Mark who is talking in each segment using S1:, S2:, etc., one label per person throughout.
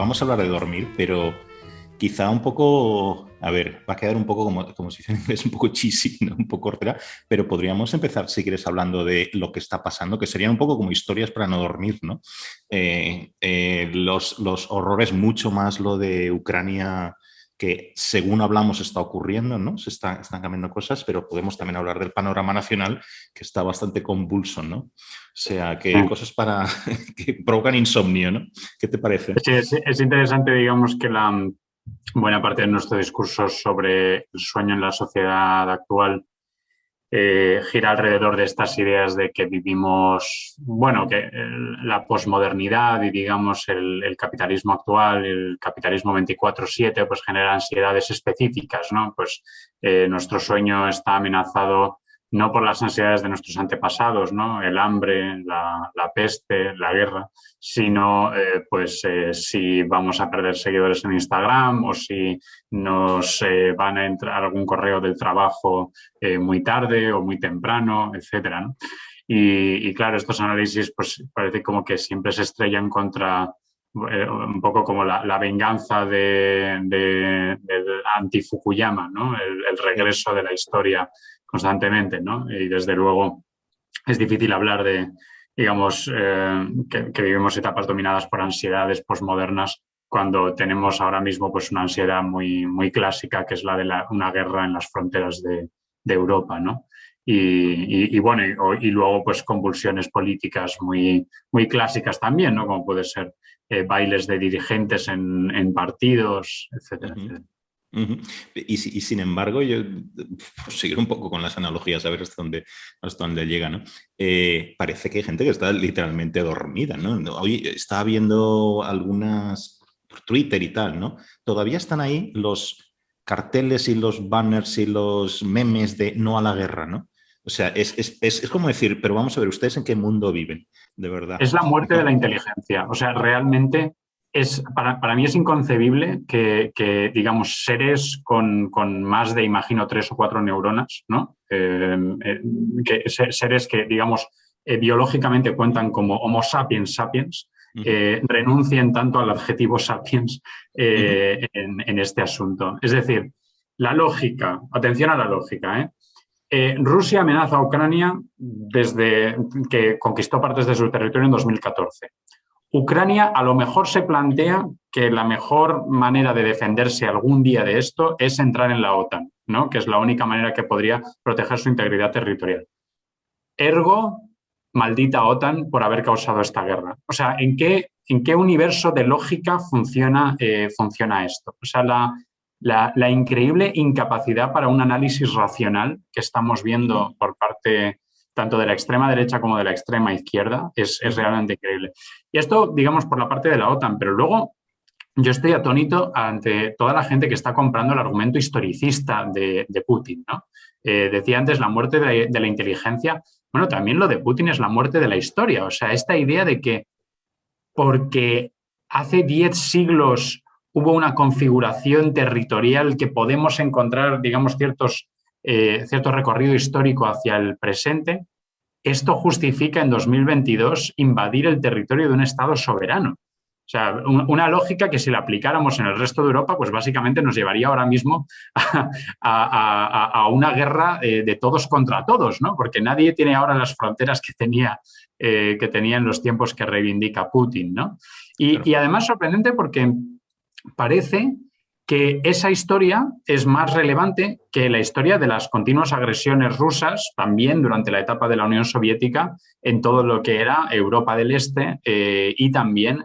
S1: vamos a hablar de dormir, pero quizá un poco, a ver, va a quedar un poco como si es un poco cheesy, ¿no? Un poco hortera, pero podríamos empezar, si quieres, hablando de lo que está pasando, que serían un poco como historias para no dormir, ¿no? Los horrores, mucho más lo de Ucrania, que según hablamos está ocurriendo, ¿no? Están cambiando cosas, pero podemos también hablar del panorama nacional, que está bastante convulso, ¿no? O sea, que
S2: Sí,
S1: cosas que provocan insomnio, ¿no? ¿Qué te parece?
S2: sí, es interesante, digamos, que la buena parte de nuestro discurso sobre el sueño en la sociedad actual gira alrededor de estas ideas de que vivimos, bueno, que la posmodernidad y, digamos, el capitalismo actual, el capitalismo 24/7, pues genera ansiedades específicas, ¿no? Pues nuestro sueño está amenazado no por las ansiedades de nuestros antepasados, ¿no? El hambre, la peste, la guerra, sino si vamos a perder seguidores en Instagram o si nos van a entrar algún correo del trabajo muy tarde o muy temprano, etcétera, ¿no? Y claro, estos análisis pues parece como que siempre se estrellan contra un poco como la venganza del anti-Fukuyama, ¿no? El
S1: Sí.
S2: regreso de la historia constantemente, ¿no? Y desde luego es difícil hablar de, digamos, que vivimos etapas dominadas por ansiedades posmodernas cuando tenemos ahora mismo pues una ansiedad muy clásica, que es la de una guerra en las fronteras de Europa, ¿no? Y bueno, y luego pues convulsiones políticas muy clásicas también, ¿no? Como puede ser bailes de dirigentes en partidos, etcétera,
S1: Ujú.
S2: etcétera.
S1: Ujú. Y sin embargo, yo, por seguir un poco con las analogías, a ver hasta dónde llega, ¿no? Parece que hay gente que está literalmente dormida, ¿no? Hoy estaba viendo algunas por Twitter y tal, ¿no? Todavía están ahí los carteles y los banners y los memes de no a la guerra, ¿no? O sea, es como decir, pero vamos a ver, ¿ustedes en qué mundo viven? De verdad.
S2: Es la muerte de la
S1: ¿No?
S2: inteligencia. O sea, realmente para mí es inconcebible digamos, seres con más de, imagino, 3 o 4 neuronas, ¿no? Seres que, digamos, biológicamente cuentan como Homo sapiens sapiens,
S1: Ujú,
S2: renuncien tanto al adjetivo sapiens
S1: ujú,
S2: en este asunto. Es decir, la lógica, atención a la lógica, ¿eh? Rusia amenaza a Ucrania desde que conquistó partes de su territorio en 2014. Ucrania a lo mejor se plantea que la mejor manera de defenderse algún día de esto es entrar en la OTAN, ¿no? Que es la única manera que podría proteger su integridad territorial. Ergo, maldita OTAN por haber causado esta guerra. O sea, ¿en qué universo de lógica funciona esto? O sea, la increíble incapacidad para un análisis racional que estamos
S1: ujú,
S2: viendo por parte tanto de la extrema derecha como de la extrema izquierda es
S1: ujú.
S2: realmente increíble. Y esto, digamos, por la parte de la OTAN, pero luego yo estoy atónito ante toda la gente que está comprando el argumento historicista de Putin, ¿no? Decía antes la muerte de la inteligencia. Bueno, también lo de Putin es la muerte de la historia. O sea, esta idea de que porque hace 10 siglos hubo una configuración territorial que podemos encontrar, digamos, cierto recorrido histórico hacia el presente, esto justifica en 2022 invadir el territorio de un Estado soberano. O sea, una lógica que si la aplicáramos en el resto de Europa, pues básicamente nos llevaría ahora mismo a una guerra de todos contra todos, ¿no? Porque nadie tiene ahora las fronteras que tenía en los tiempos que reivindica Putin, ¿no? Y
S1: Claro.
S2: además sorprendente porque parece que esa historia es más relevante que la historia de las continuas agresiones rusas, también durante la etapa de la Unión Soviética, en todo lo que era Europa del Este y también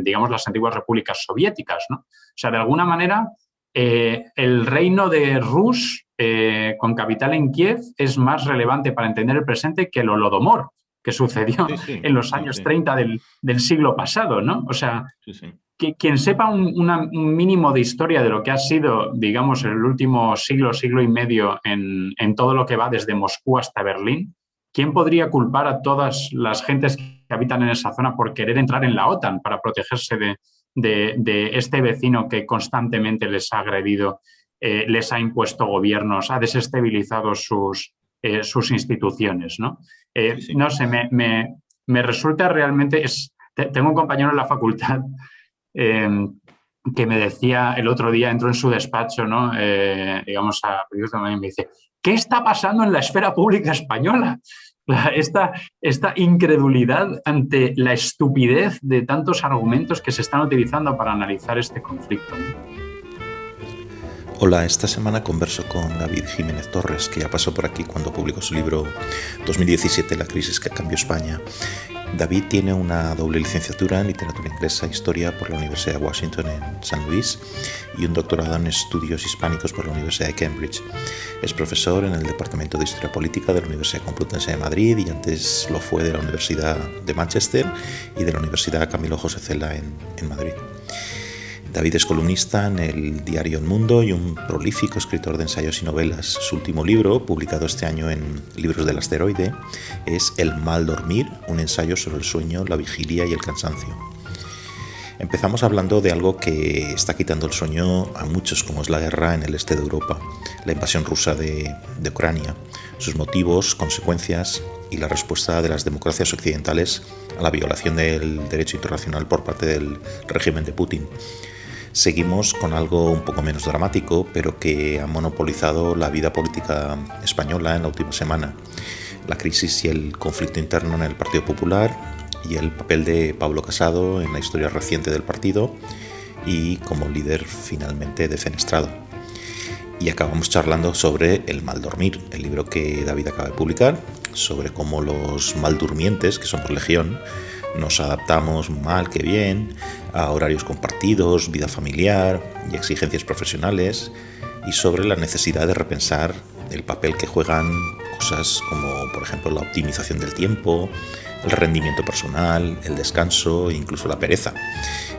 S2: digamos, las antiguas repúblicas soviéticas, ¿no? O sea, de alguna manera, el reino de Rus, con capital en Kiev, es más relevante para entender el presente que el Holodomor, que sucedió
S1: Sí,
S2: en
S1: sí,
S2: los
S1: sí,
S2: años
S1: sí,
S2: 30 del siglo pasado, ¿no? O sea,
S1: sí, sí.
S2: quien sepa un mínimo de historia de lo que ha sido, digamos, el último siglo, siglo y medio en todo lo que va desde Moscú hasta Berlín, ¿quién podría culpar a todas las gentes que habitan en esa zona por querer entrar en la OTAN para protegerse de este vecino que constantemente les ha agredido, les ha impuesto gobiernos, ha desestabilizado sus instituciones, ¿no?
S1: Sí, sí.
S2: No sé, me resulta realmente... Tengo un compañero en la facultad que me decía el otro día, entró en su despacho, ¿no? Digamos, y me dice, ¿qué está pasando en la esfera pública española? Esta incredulidad ante la estupidez de tantos argumentos que se están utilizando para analizar este conflicto, ¿no?
S1: Hola, esta semana converso con David Jiménez Torres, que ya pasó por aquí cuando publicó su libro 2017, La crisis que cambió España. David tiene una doble licenciatura en literatura inglesa e historia por la Universidad de Washington en San Luis y un doctorado en estudios hispánicos por la Universidad de Cambridge. Es profesor en el Departamento de Historia Política de la Universidad Complutense de Madrid y antes lo fue de la Universidad de Manchester y de la Universidad Camilo José Cela en Madrid. David es columnista en el diario El Mundo y un prolífico escritor de ensayos y novelas. Su último libro, publicado este año en Libros del Asteroide, es El mal dormir, un ensayo sobre el sueño, la vigilia y el cansancio. Empezamos hablando de algo que está quitando el sueño a muchos, como es la guerra en el este de Europa, la invasión rusa de Ucrania, sus motivos, consecuencias y la respuesta de las democracias occidentales a la violación del derecho internacional por parte del régimen de Putin. Seguimos con algo un poco menos dramático, pero que ha monopolizado la vida política española en la última semana. La crisis y el conflicto interno en el Partido Popular y el papel de Pablo Casado en la historia reciente del partido y como líder finalmente defenestrado. Y acabamos charlando sobre El mal dormir, el libro que David acaba de publicar, sobre cómo los maldurmientes, que somos legión, nos adaptamos mal que bien a horarios compartidos, vida familiar y exigencias profesionales, y sobre la necesidad de repensar el papel que juegan cosas como, por ejemplo, la optimización del tiempo, el rendimiento personal, el descanso e incluso la pereza,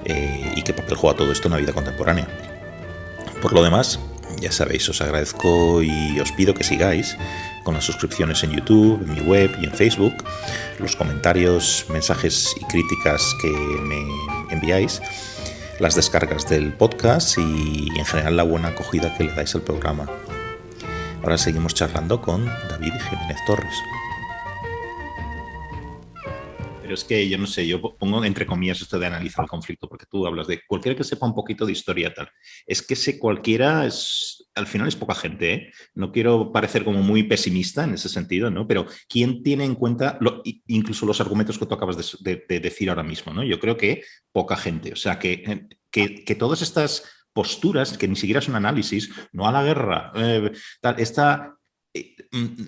S1: y qué papel juega todo esto en la vida contemporánea. Por lo demás, ya sabéis, os agradezco y os pido que sigáis con las suscripciones en YouTube, en mi web y en Facebook, los comentarios, mensajes y críticas que me enviáis, las descargas del podcast y en general la buena acogida que le dais al programa. Ahora seguimos charlando con David Jiménez Torres. Pero es que yo no sé, yo pongo entre comillas esto de analizar el conflicto, porque tú hablas de cualquiera que sepa un poquito de historia tal. Es que ese cualquiera al final es poca gente, ¿eh? No quiero parecer como muy pesimista en ese sentido, ¿no? Pero ¿quién tiene en cuenta incluso los argumentos que tú acabas de decir ahora mismo, ¿no? Yo creo que poca gente. O sea, que todas estas posturas, que ni siquiera es un análisis, no a la guerra, esta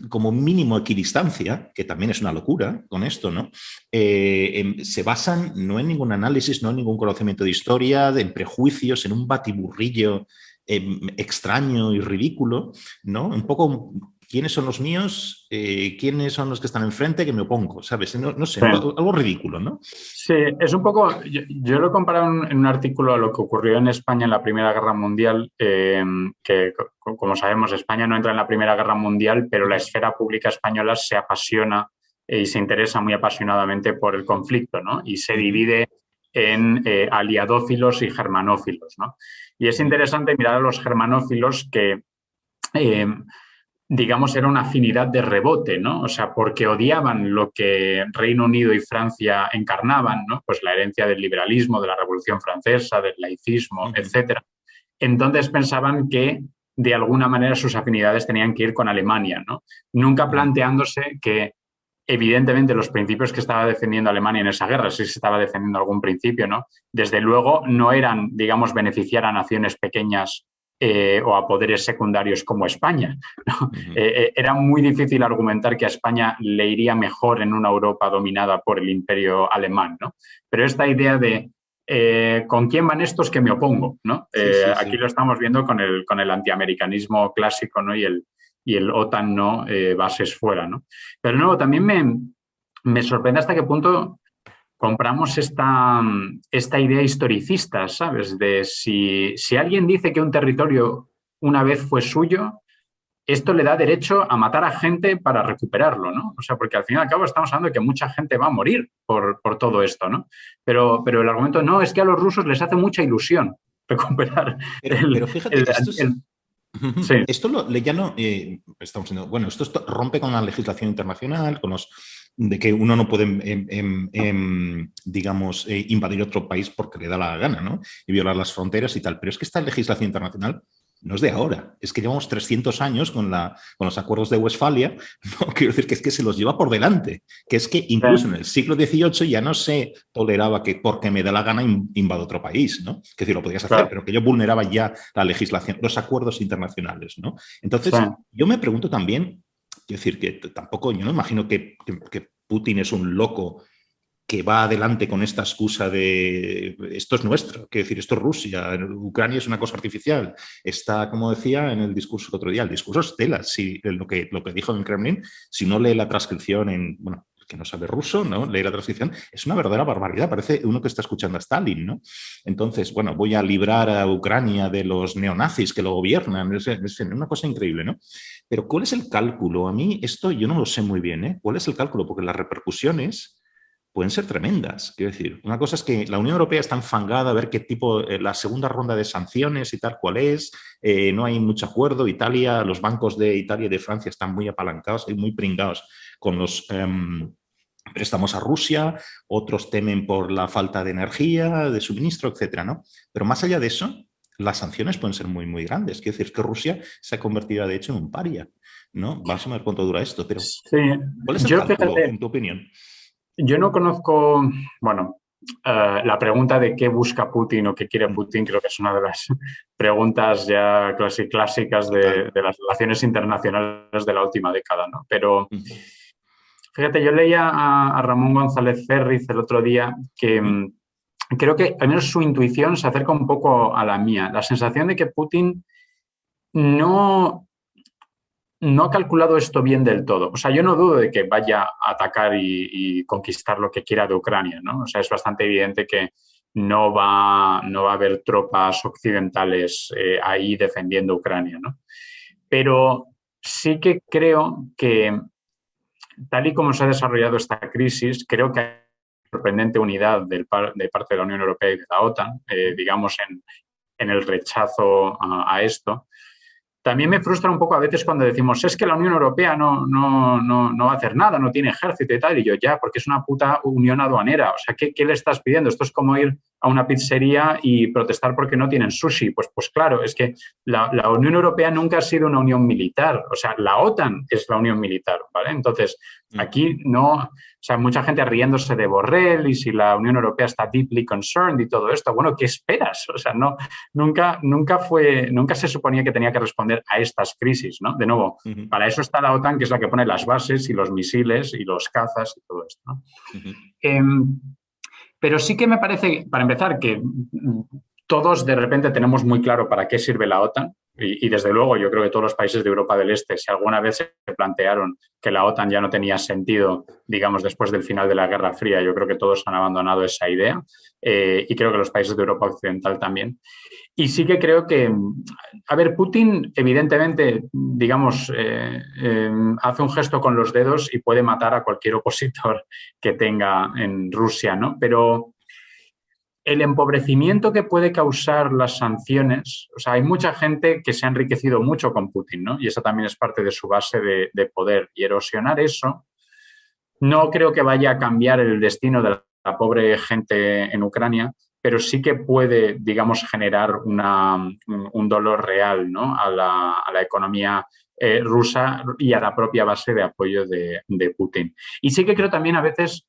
S1: como mínimo equidistancia, que también es una locura con esto, ¿no? Se basan no en ningún análisis, no en ningún conocimiento de historia, en prejuicios, en un batiburrillo extraño y ridículo, ¿no? Un poco quiénes son los míos, quiénes son los que están enfrente, que me opongo, ¿sabes? No sé, sí. Algo ridículo, ¿no?
S2: Sí, es un poco, yo lo he comparado en un artículo a lo que ocurrió en España en la Primera Guerra Mundial, que como sabemos España no entra en la Primera Guerra Mundial, pero la esfera pública española se apasiona y se interesa muy apasionadamente por el conflicto, ¿no? Y se divide en aliadófilos y germanófilos, ¿no? Y es interesante mirar a los germanófilos que digamos, era una afinidad de rebote, ¿no? O sea, porque odiaban lo que Reino Unido y Francia encarnaban, ¿no? Pues la herencia del liberalismo, de la Revolución Francesa, del laicismo, etcétera. Entonces pensaban que de alguna manera sus afinidades tenían que ir con Alemania, ¿no? Nunca planteándose que evidentemente los principios que estaba defendiendo Alemania en esa guerra, si se estaba defendiendo algún principio, ¿no? Desde luego no eran, digamos, beneficiar a naciones pequeñas o a poderes secundarios como España, ¿no? Era muy difícil argumentar que a España le iría mejor en una Europa dominada por el imperio alemán, ¿no? Pero esta idea de ¿con quién van estos que me opongo? ¿No? Sí. Aquí lo estamos viendo con el antiamericanismo clásico, ¿no? y el OTAN no, bases fuera, ¿no? Pero no, también me sorprende hasta qué punto compramos esta idea historicista, ¿sabes? De si alguien dice que un territorio una vez fue suyo, esto le da derecho a matar a gente para recuperarlo, ¿no? O sea, porque al fin y al cabo estamos hablando de que mucha gente va a morir por todo esto, ¿no? Pero el argumento no, es que a los rusos les hace mucha ilusión recuperar.
S1: Pero fíjate, sí. Esto ya no estamos viendo, bueno, esto rompe con la legislación internacional, con los de que uno no puede, digamos, invadir otro país porque le da la gana, ¿no? Y violar las fronteras y tal. Pero es que esta legislación internacional no es de ahora, es que llevamos 300 años con los acuerdos de Westfalia, ¿no? Quiero decir que es que se los lleva por delante, que es que incluso en el siglo XVIII ya no se toleraba que porque me da la gana invado otro país, ¿no? Que decir, lo podías hacer,
S2: claro,
S1: pero que yo vulneraba ya la legislación, los acuerdos internacionales, ¿no?
S2: sí.
S1: Entonces, yo me pregunto también, quiero decir que tampoco, yo no imagino que Putin es un loco que va adelante con esta excusa de esto es nuestro, quiero decir, esto es Rusia, Ucrania es una cosa artificial. Está, como decía en el discurso el otro día, el discurso es tela, si, lo que dijo en el Kremlin, si no lee la transcripción en, bueno, que no sabe ruso, ¿no? Lee la transcripción, es una verdadera barbaridad, parece uno que está escuchando a Stalin, ¿no? Entonces, bueno, voy a librar a Ucrania de los neonazis que lo gobiernan, es una cosa increíble, ¿no? Pero ¿cuál es el cálculo? A mí esto yo no lo sé muy bien, ¿eh? ¿Cuál es el cálculo? Porque las repercusiones pueden ser tremendas. Quiero decir, una cosa es que la Unión Europea está enfangada a ver qué tipo, la segunda ronda de sanciones y tal, cuál es, no hay mucho acuerdo. Italia, los bancos de Italia y de Francia están muy apalancados y muy pringados con los préstamos a Rusia, otros temen por la falta de energía, de suministro, etcétera, ¿no? Pero más allá de eso, las sanciones pueden ser muy, muy grandes. Quiero decir, que Rusia se ha convertido, de hecho, en un paria, ¿no? Vamos a ver cuánto dura esto, pero
S2: Sí,
S1: ¿cuál es el
S2: yo
S1: cálculo,
S2: fíjate,
S1: en tu opinión?
S2: yo no conozco, bueno, la pregunta de qué busca Putin o qué quiere Putin creo que es una de las preguntas ya clásicas
S1: Total.
S2: de las relaciones internacionales de la última década, ¿no? Pero
S1: Mm.
S2: fíjate, yo leía a Ramón González Ferriz el otro día que
S1: Ujú.
S2: creo que al menos su intuición se acerca un poco a la mía. La sensación de que Putin no, no ha calculado esto bien del todo. O sea, yo no dudo de que vaya a atacar y conquistar lo que quiera de Ucrania, ¿no? O sea, es bastante evidente que no va a haber tropas occidentales ahí defendiendo Ucrania, ¿no? Pero sí que creo que, tal y como se ha desarrollado esta crisis, creo que hay sorprendente unidad de parte de la Unión Europea y de la OTAN, digamos, en el rechazo a esto. También me frustra un poco a veces cuando decimos, es que la Unión Europea no va a hacer nada, no tiene ejército y tal, y yo ya, porque es una puta unión aduanera. O sea, ¿qué le estás pidiendo? Esto es como ir a una pizzería y protestar porque no tienen sushi. Pues claro, es que la Unión Europea nunca ha sido una unión militar. O sea, la OTAN es la unión militar, ¿vale? Entonces, aquí no, o sea, mucha gente riéndose de Borrell y si la Unión Europea está deeply concerned y todo esto. Bueno, ¿qué esperas? O sea, nunca se suponía que tenía que responder a estas crisis, ¿no? De nuevo,
S1: Ujú.
S2: para eso está la OTAN, que es la que pone las bases y los misiles y los cazas y todo esto, ¿no?
S1: Ujú.
S2: Eh, pero sí que me parece, para empezar, que todos de repente tenemos muy claro para qué sirve la OTAN. Y desde luego yo creo que todos los países de Europa del Este, si alguna vez se plantearon que la OTAN ya no tenía sentido, digamos, después del final de la Guerra Fría, yo creo que todos han abandonado esa idea. Y creo que los países de Europa Occidental también. Y sí que creo que, a ver, Putin evidentemente, digamos, hace un gesto con los dedos y puede matar a cualquier opositor que tenga en Rusia, ¿no? Pero el empobrecimiento que puede causar las sanciones, o sea, hay mucha gente que se ha enriquecido mucho con Putin, ¿no? Y esa también es parte de su base de poder. Y erosionar eso no creo que vaya a cambiar el destino de la pobre gente en Ucrania, pero sí que puede, digamos, generar un dolor real, ¿no? a la economía rusa y a la propia base de apoyo de Putin. Y sí que creo también a veces,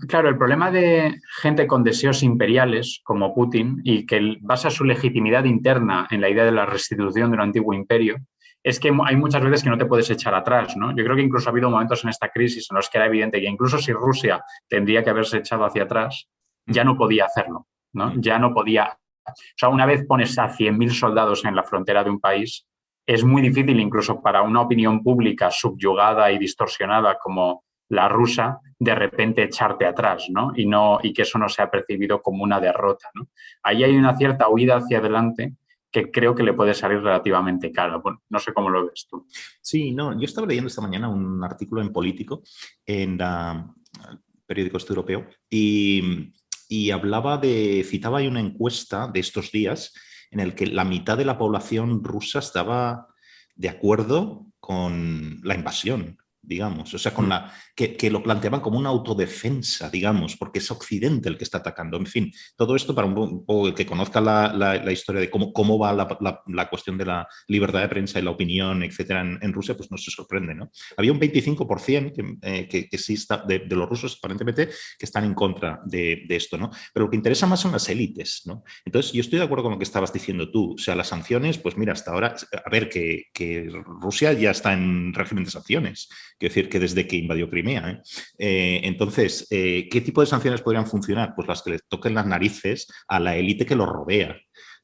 S2: claro, el problema de gente con deseos imperiales como Putin y que basa su legitimidad interna en la idea de la restitución de un antiguo imperio, es que hay muchas veces que no te puedes echar atrás, ¿no? Yo creo que incluso ha habido momentos en esta crisis en los que era evidente que incluso si Rusia tendría que haberse echado hacia atrás, ya no podía hacerlo, ¿no? Ya no podía. O sea, una vez pones a 100.000 soldados en la frontera de un país, es muy difícil incluso para una opinión pública subyugada y distorsionada como la rusa, de repente echarte atrás, ¿no? Y que eso no sea percibido como una derrota, ¿no? Ahí hay una cierta huida hacia adelante que creo que le puede salir relativamente cara. Bueno, no sé cómo lo ves tú.
S1: Sí, no, yo estaba leyendo esta mañana un artículo en Político, en el periódico este europeo, y hablaba citaba ahí una encuesta de estos días en el que la mitad de la población rusa estaba de acuerdo con la invasión. digamos, o sea, con que lo planteaban como una autodefensa, digamos, porque es Occidente el que está atacando. En fin, todo esto para un poco el que conozca la historia de cómo va la cuestión de la libertad de prensa y la opinión, etcétera, en Rusia, pues no se sorprende, ¿no? Había un 25% que sí está, de los rusos, aparentemente, que están en contra de esto, ¿no? Pero lo que interesa más son las élites, ¿no? Entonces, yo estoy de acuerdo con lo que estabas diciendo tú. O sea, las sanciones, pues mira, hasta ahora, a ver, que Rusia ya está en régimen de sanciones. Quiero decir que desde que invadió Crimea. Entonces, ¿qué tipo de sanciones podrían funcionar? Pues las que le toquen las narices a la élite que los rodea.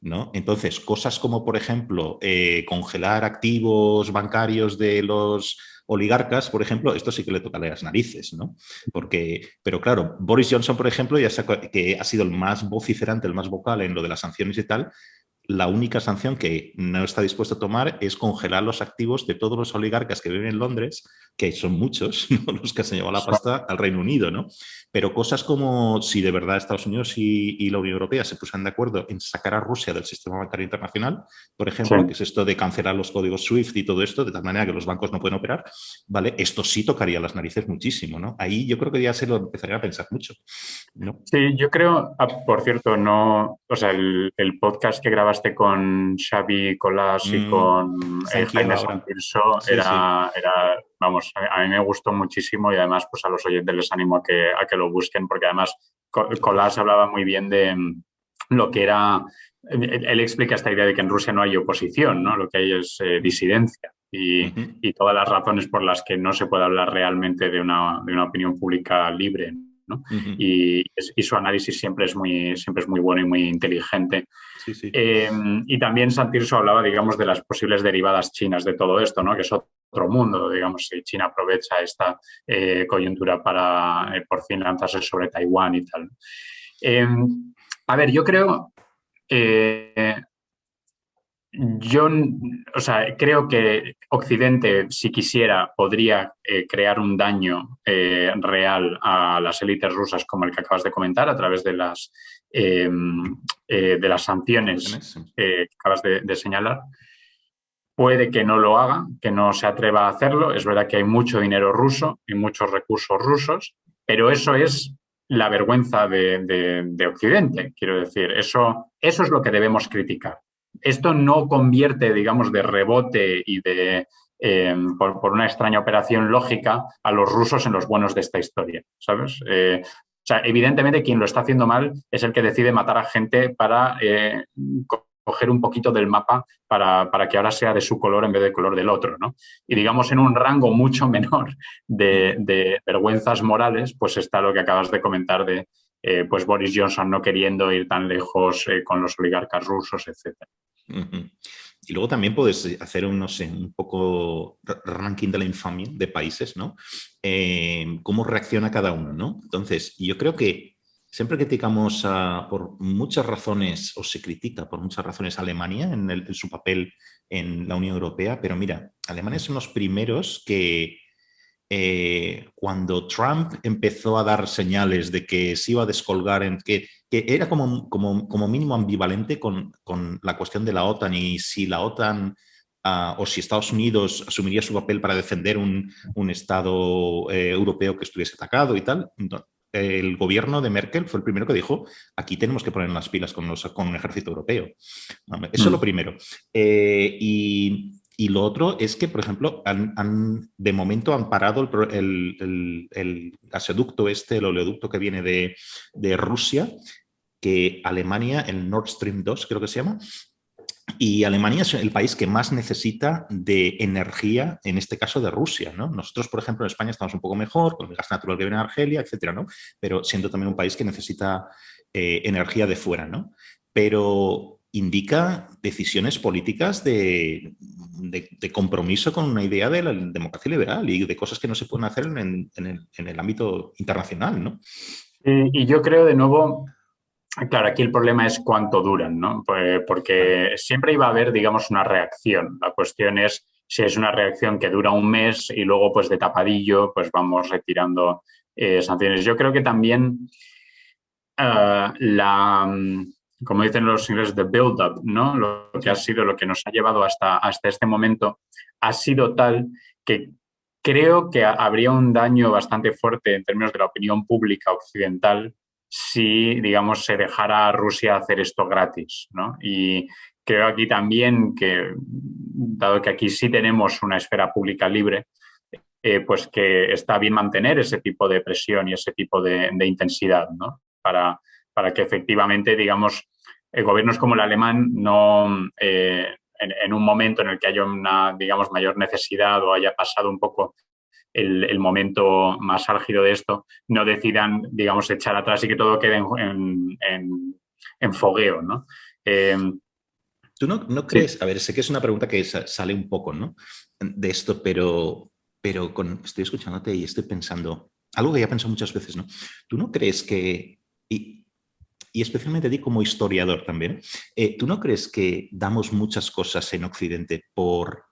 S1: ¿No? Entonces, cosas como, por ejemplo, congelar activos bancarios de los oligarcas, por ejemplo, esto sí que le toca a las narices, ¿no? Pero claro, Boris Johnson, por ejemplo, que ha sido el más vociferante, el más vocal en lo de las sanciones y tal, la única sanción que no está dispuesto a tomar es congelar los activos de todos los oligarcas que viven en Londres, que son muchos, ¿no? Los que se han llevado la pasta al Reino Unido, ¿no? Pero cosas como si de verdad Estados Unidos y la Unión Europea se pusieran de acuerdo en sacar a Rusia del sistema bancario internacional, por ejemplo, que es esto de cancelar los códigos SWIFT y todo esto, de tal manera que los bancos no pueden operar, ¿vale? Esto sí tocaría las narices muchísimo, ¿no? Ahí yo creo que ya se lo empezaría a pensar mucho, ¿no?
S2: Sí, yo creo, por cierto, no, o sea, el podcast que grabaste con Xavi Colás y con
S1: Está en Kiev
S2: Jaime
S1: ahora.
S2: Santirso
S1: Sí, sí.
S2: vamos, a mí me gustó muchísimo y además pues a los oyentes les animo a que lo busquen porque además Colás hablaba muy bien de lo que era, él explica esta idea de que en Rusia no hay oposición, ¿no? Lo que hay es disidencia y todas las razones por las que no se puede hablar realmente de una opinión pública libre, ¿no? Y su análisis siempre es muy bueno y muy inteligente.
S1: Sí, sí.
S2: Y también Santirso hablaba, digamos, de las posibles derivadas chinas de todo esto, ¿no? Que es otro mundo, digamos, si China aprovecha esta coyuntura para por fin lanzarse sobre Taiwán y tal. A ver, yo creo, yo, o sea, creo que Occidente, si quisiera, podría crear un daño real a las élites rusas, como el que acabas de comentar, a través de las sanciones que acabas de señalar. Puede que no lo haga, que no se atreva a hacerlo. Es verdad que hay mucho dinero ruso y muchos recursos rusos, pero eso es la vergüenza de Occidente, quiero decir. Eso es lo que debemos criticar. Esto no convierte, digamos, de rebote y por una extraña operación lógica a los rusos en los buenos de esta historia, ¿sabes? O sea, evidentemente quien lo está haciendo mal es el que decide matar a gente para coger un poquito del mapa para que ahora sea de su color en vez del color del otro, ¿no? Y digamos en un rango mucho menor de vergüenzas morales, pues está lo que acabas de comentar de pues Boris Johnson no queriendo ir tan lejos con los oligarcas rusos, etc.
S1: Y luego también puedes hacer un, no sé, un poco ranking de la infamia de países, ¿no? Cómo reacciona cada uno, ¿no? Entonces, yo creo que siempre criticamos por muchas razones, o se critica por muchas razones a Alemania en su papel en la Unión Europea, pero mira, Alemania son los primeros que cuando Trump empezó a dar señales de que se iba a descolgar, que era como mínimo ambivalente con la cuestión de la OTAN y si la OTAN o si Estados Unidos asumiría su papel para defender un Estado europeo que estuviese atacado y tal. El gobierno de Merkel fue el primero que dijo, aquí tenemos que poner las pilas con un ejército europeo. Eso es lo primero. Y lo otro es que, por ejemplo, de momento han parado el gasoducto el oleoducto que viene de Rusia, que Alemania, el Nord Stream 2 creo que se llama, y Alemania es el país que más necesita de energía, en este caso de Rusia, ¿no? Nosotros, por ejemplo, en España estamos un poco mejor con el gas natural que viene de Argelia, etcétera, ¿no? Pero siendo también un país que necesita energía de fuera, ¿no? Pero indica decisiones políticas de compromiso con una idea de la democracia liberal y de cosas que no se pueden hacer en el ámbito internacional, ¿no?
S2: Y yo creo, de nuevo, claro, aquí el problema es cuánto duran, ¿no? Pues porque siempre iba a haber, digamos, una reacción. La cuestión es si es una reacción que dura un mes y luego, pues de tapadillo, pues vamos retirando sanciones. Yo creo que también como dicen los ingleses, the build-up, ¿no? Lo que ha sido, lo que nos ha llevado hasta este momento, ha sido tal que creo que habría un daño bastante fuerte en términos de la opinión pública occidental si, digamos, se dejara a Rusia hacer esto gratis, ¿no? Y creo aquí también que, dado que aquí sí tenemos una esfera pública libre, pues que está bien mantener ese tipo de presión y ese tipo de intensidad, ¿no? Para que efectivamente, digamos, gobiernos como el alemán no, en un momento en el que haya una, digamos, mayor necesidad o haya pasado un poco el momento más álgido de esto, no decidan, digamos, echar atrás y que todo quede en fogueo, ¿no? Eh,
S1: ¿Tú no
S2: sí,
S1: crees? A ver, sé que es una pregunta que sale un poco, ¿no? De esto, pero estoy escuchándote y estoy pensando, algo que ya he pensado muchas veces, ¿no? ¿Tú no crees que, y especialmente a ti como historiador también, ¿tú no crees que damos muchas cosas en Occidente por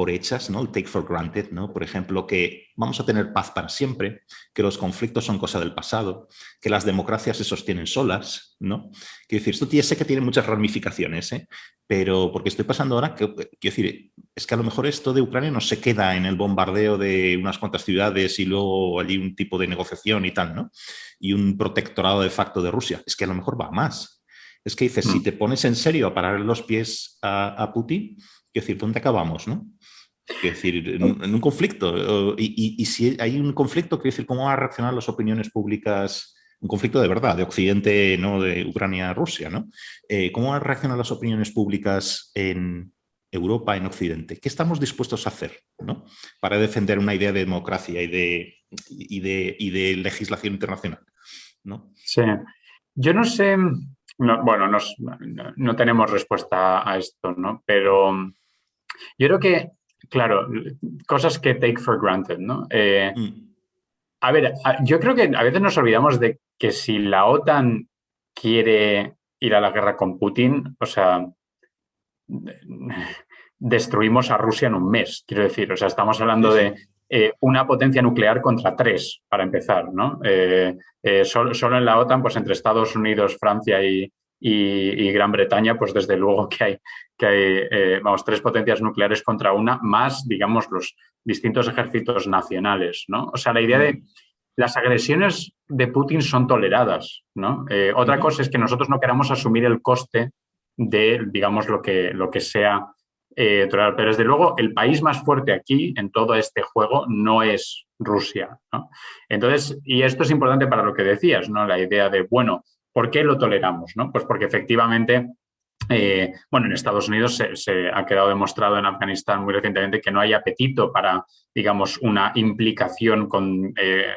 S1: hechas, ¿no? El take for granted, ¿no? Por ejemplo, que vamos a tener paz para siempre, que los conflictos son cosa del pasado, que las democracias se sostienen solas, ¿no? Quiero decir, esto sé que tiene muchas ramificaciones, ¿eh? Pero porque estoy pasando ahora, quiero decir, es que a lo mejor esto de Ucrania no se queda en el bombardeo de unas cuantas ciudades y luego allí un tipo de negociación y tal, ¿no? Y un protectorado de facto de Rusia. Es que a lo mejor va más. Es que dices, si te pones en serio a parar los pies a Putin, quiero decir, ¿dónde acabamos, no? Quiero decir, en un conflicto. Y si hay un conflicto, quiero decir, ¿cómo van a reaccionar las opiniones públicas? Un conflicto de verdad, de Occidente, no de Ucrania-Rusia, ¿no? ¿Cómo van a reaccionar las opiniones públicas en Europa, en Occidente? ¿Qué estamos dispuestos a hacer, ¿no? Para defender una idea de democracia y de legislación internacional, ¿no?
S2: sí. Yo no sé, no, bueno, no tenemos respuesta a esto, ¿no? Pero yo creo que, claro, cosas que take for granted, ¿no?
S1: Mm,
S2: A ver, yo creo que a veces nos olvidamos de que si la OTAN quiere ir a la guerra con Putin, o sea, destruimos a Rusia en un mes, quiero decir. O sea, estamos
S1: sí,
S2: hablando de
S1: sí.
S2: una potencia nuclear contra tres, para empezar, ¿no? Solo en la OTAN, pues entre Estados Unidos, Francia y Gran Bretaña, pues desde luego que hay vamos, tres potencias nucleares contra una, más, digamos, los distintos ejércitos nacionales, ¿no? O sea, la idea de
S1: Mm,
S2: las agresiones de Putin son toleradas, ¿no? Otra
S1: ujú,
S2: cosa es que nosotros no queramos asumir el coste de, digamos, lo que sea tolerar. Pero desde luego, el país más fuerte aquí en todo este juego no es Rusia, ¿no? Entonces, y esto es importante para lo que decías, ¿no? La idea de, bueno, ¿por qué lo toleramos? ¿No? Pues porque efectivamente bueno, en Estados Unidos se, ha quedado demostrado en Afganistán muy recientemente que no hay apetito para, digamos, una implicación con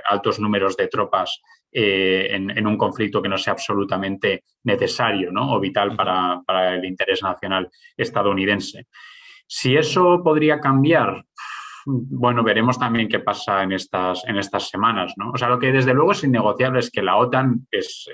S2: altos números de tropas en un conflicto que no sea absolutamente necesario, ¿no? O vital
S1: ujú.
S2: para el interés nacional estadounidense. Si eso podría cambiar, bueno, veremos también qué pasa en estas semanas, ¿no? O sea, lo que desde luego es innegociable es que la OTAN es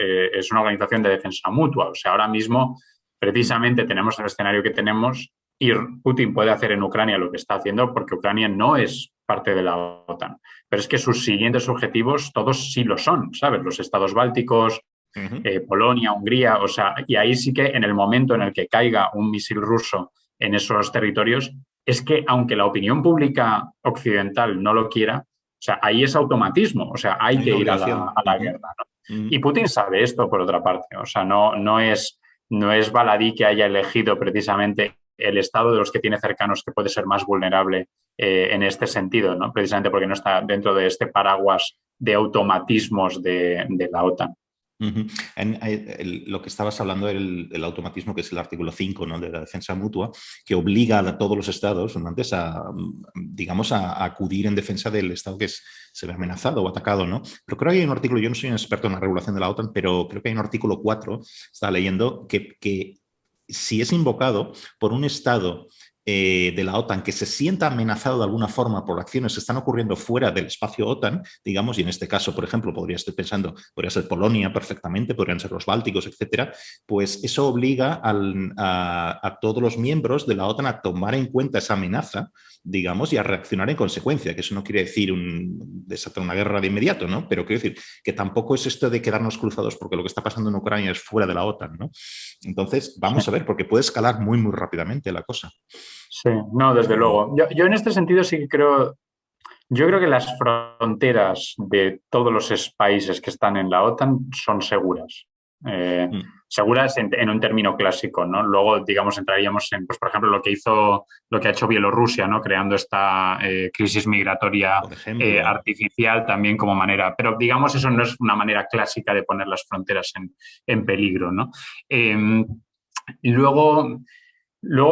S2: una organización de defensa mutua. O sea, ahora mismo precisamente tenemos el escenario que tenemos y Putin puede hacer en Ucrania lo que está haciendo porque Ucrania no es parte de la OTAN. Pero es que sus siguientes objetivos todos sí lo son, ¿sabes? Los estados bálticos,
S1: Ujú.
S2: Polonia, Hungría, o sea, y ahí sí que en el momento en el que caiga un misil ruso en esos territorios, es que aunque la opinión pública occidental no lo quiera, o sea, ahí es automatismo, o sea, hay
S1: Hay
S2: que
S1: una
S2: ir
S1: obligación.
S2: a la
S1: Ujú,
S2: guerra, ¿no? Y
S1: ujú.
S2: Putin sabe esto, por otra parte, o sea, no es baladí que haya elegido precisamente el estado de los que tiene cercanos que puede ser más vulnerable en este sentido, ¿no? Precisamente porque no está dentro de este paraguas de automatismos de la OTAN.
S1: Ujú. Lo que estabas hablando era el automatismo, que es el artículo 5, ¿no? De la defensa mutua, que obliga a todos los estados antes a, digamos, a acudir en defensa del estado que se ve amenazado o atacado, ¿no? Pero creo que hay un artículo, yo no soy un experto en la regulación de la OTAN, pero creo que hay un artículo 4, estaba leyendo, que si es invocado por un estado de la OTAN que se sienta amenazado de alguna forma por acciones que están ocurriendo fuera del espacio OTAN, digamos, y en este caso, por ejemplo, estoy pensando, podría ser Polonia perfectamente, podrían ser los Bálticos, etcétera, pues eso obliga a todos los miembros de la OTAN a tomar en cuenta esa amenaza, digamos, y a reaccionar en consecuencia, que eso no quiere decir desatar una guerra de inmediato, ¿no? Pero quiero decir que tampoco es esto de quedarnos cruzados porque lo que está pasando en Ucrania es fuera de la OTAN, ¿no? Entonces, vamos a ver, porque puede escalar muy, muy rápidamente la cosa.
S2: Sí, no, desde luego. Yo en este sentido sí que creo, Yo creo que las fronteras de todos los países que están en la OTAN son seguras. Seguras en un término clásico, ¿no? Luego, digamos, entraríamos en, pues, por ejemplo, lo que ha hecho Bielorrusia, ¿no? Creando esta crisis migratoria
S1: Por ejemplo.
S2: artificial también como manera. Pero, digamos, eso no es una manera clásica de poner las fronteras en peligro, ¿no? Y luego,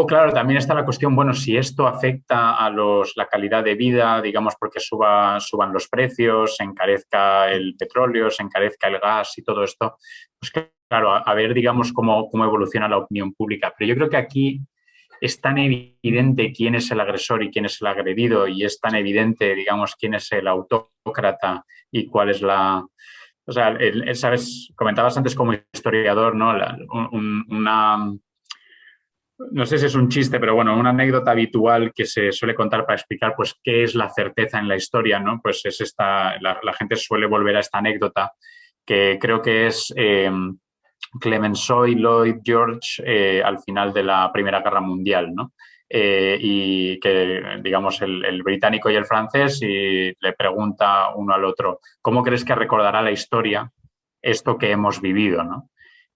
S2: claro, también está la cuestión, bueno, si esto afecta a la calidad de vida, digamos, porque suban los precios, se encarezca el petróleo, se encarezca el gas y todo esto, pues claro, a ver, digamos, cómo evoluciona la opinión pública. Pero yo creo que aquí es tan evidente quién es el agresor y quién es el agredido, y es tan evidente, digamos, quién es el autócrata y cuál es la... O sea, sabes, comentabas antes como historiador, ¿no? Una no sé si es un chiste, pero bueno, una anécdota habitual que se suele contar para explicar pues qué es la certeza en la historia, ¿no? Pues es la gente suele volver a esta anécdota que creo que es Clemenceau y Lloyd George al final de la Primera Guerra Mundial, ¿no? Y que, digamos, el británico y el francés y le pregunta uno al otro, ¿cómo crees que recordará la historia esto que hemos vivido, ¿no?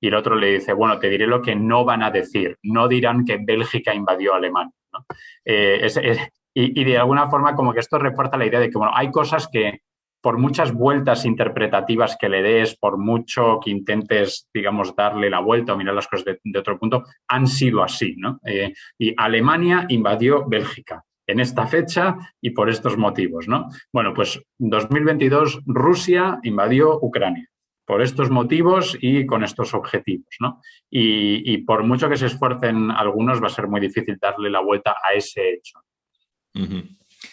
S2: Y el otro le dice, bueno, te diré lo que no van a decir. No dirán que Bélgica invadió Alemania, ¿no? Y de alguna forma como que esto refuerza la idea de que, bueno, hay cosas que por muchas vueltas interpretativas que le des, por mucho que intentes, digamos, darle la vuelta o mirar las cosas de otro punto, han sido así, ¿no? Y Alemania invadió Bélgica en esta fecha y por estos motivos, ¿no? Bueno, pues 2022 Rusia invadió Ucrania por estos motivos y con estos objetivos, ¿no? Y por mucho que se esfuercen algunos, va a ser muy difícil darle la vuelta a ese hecho.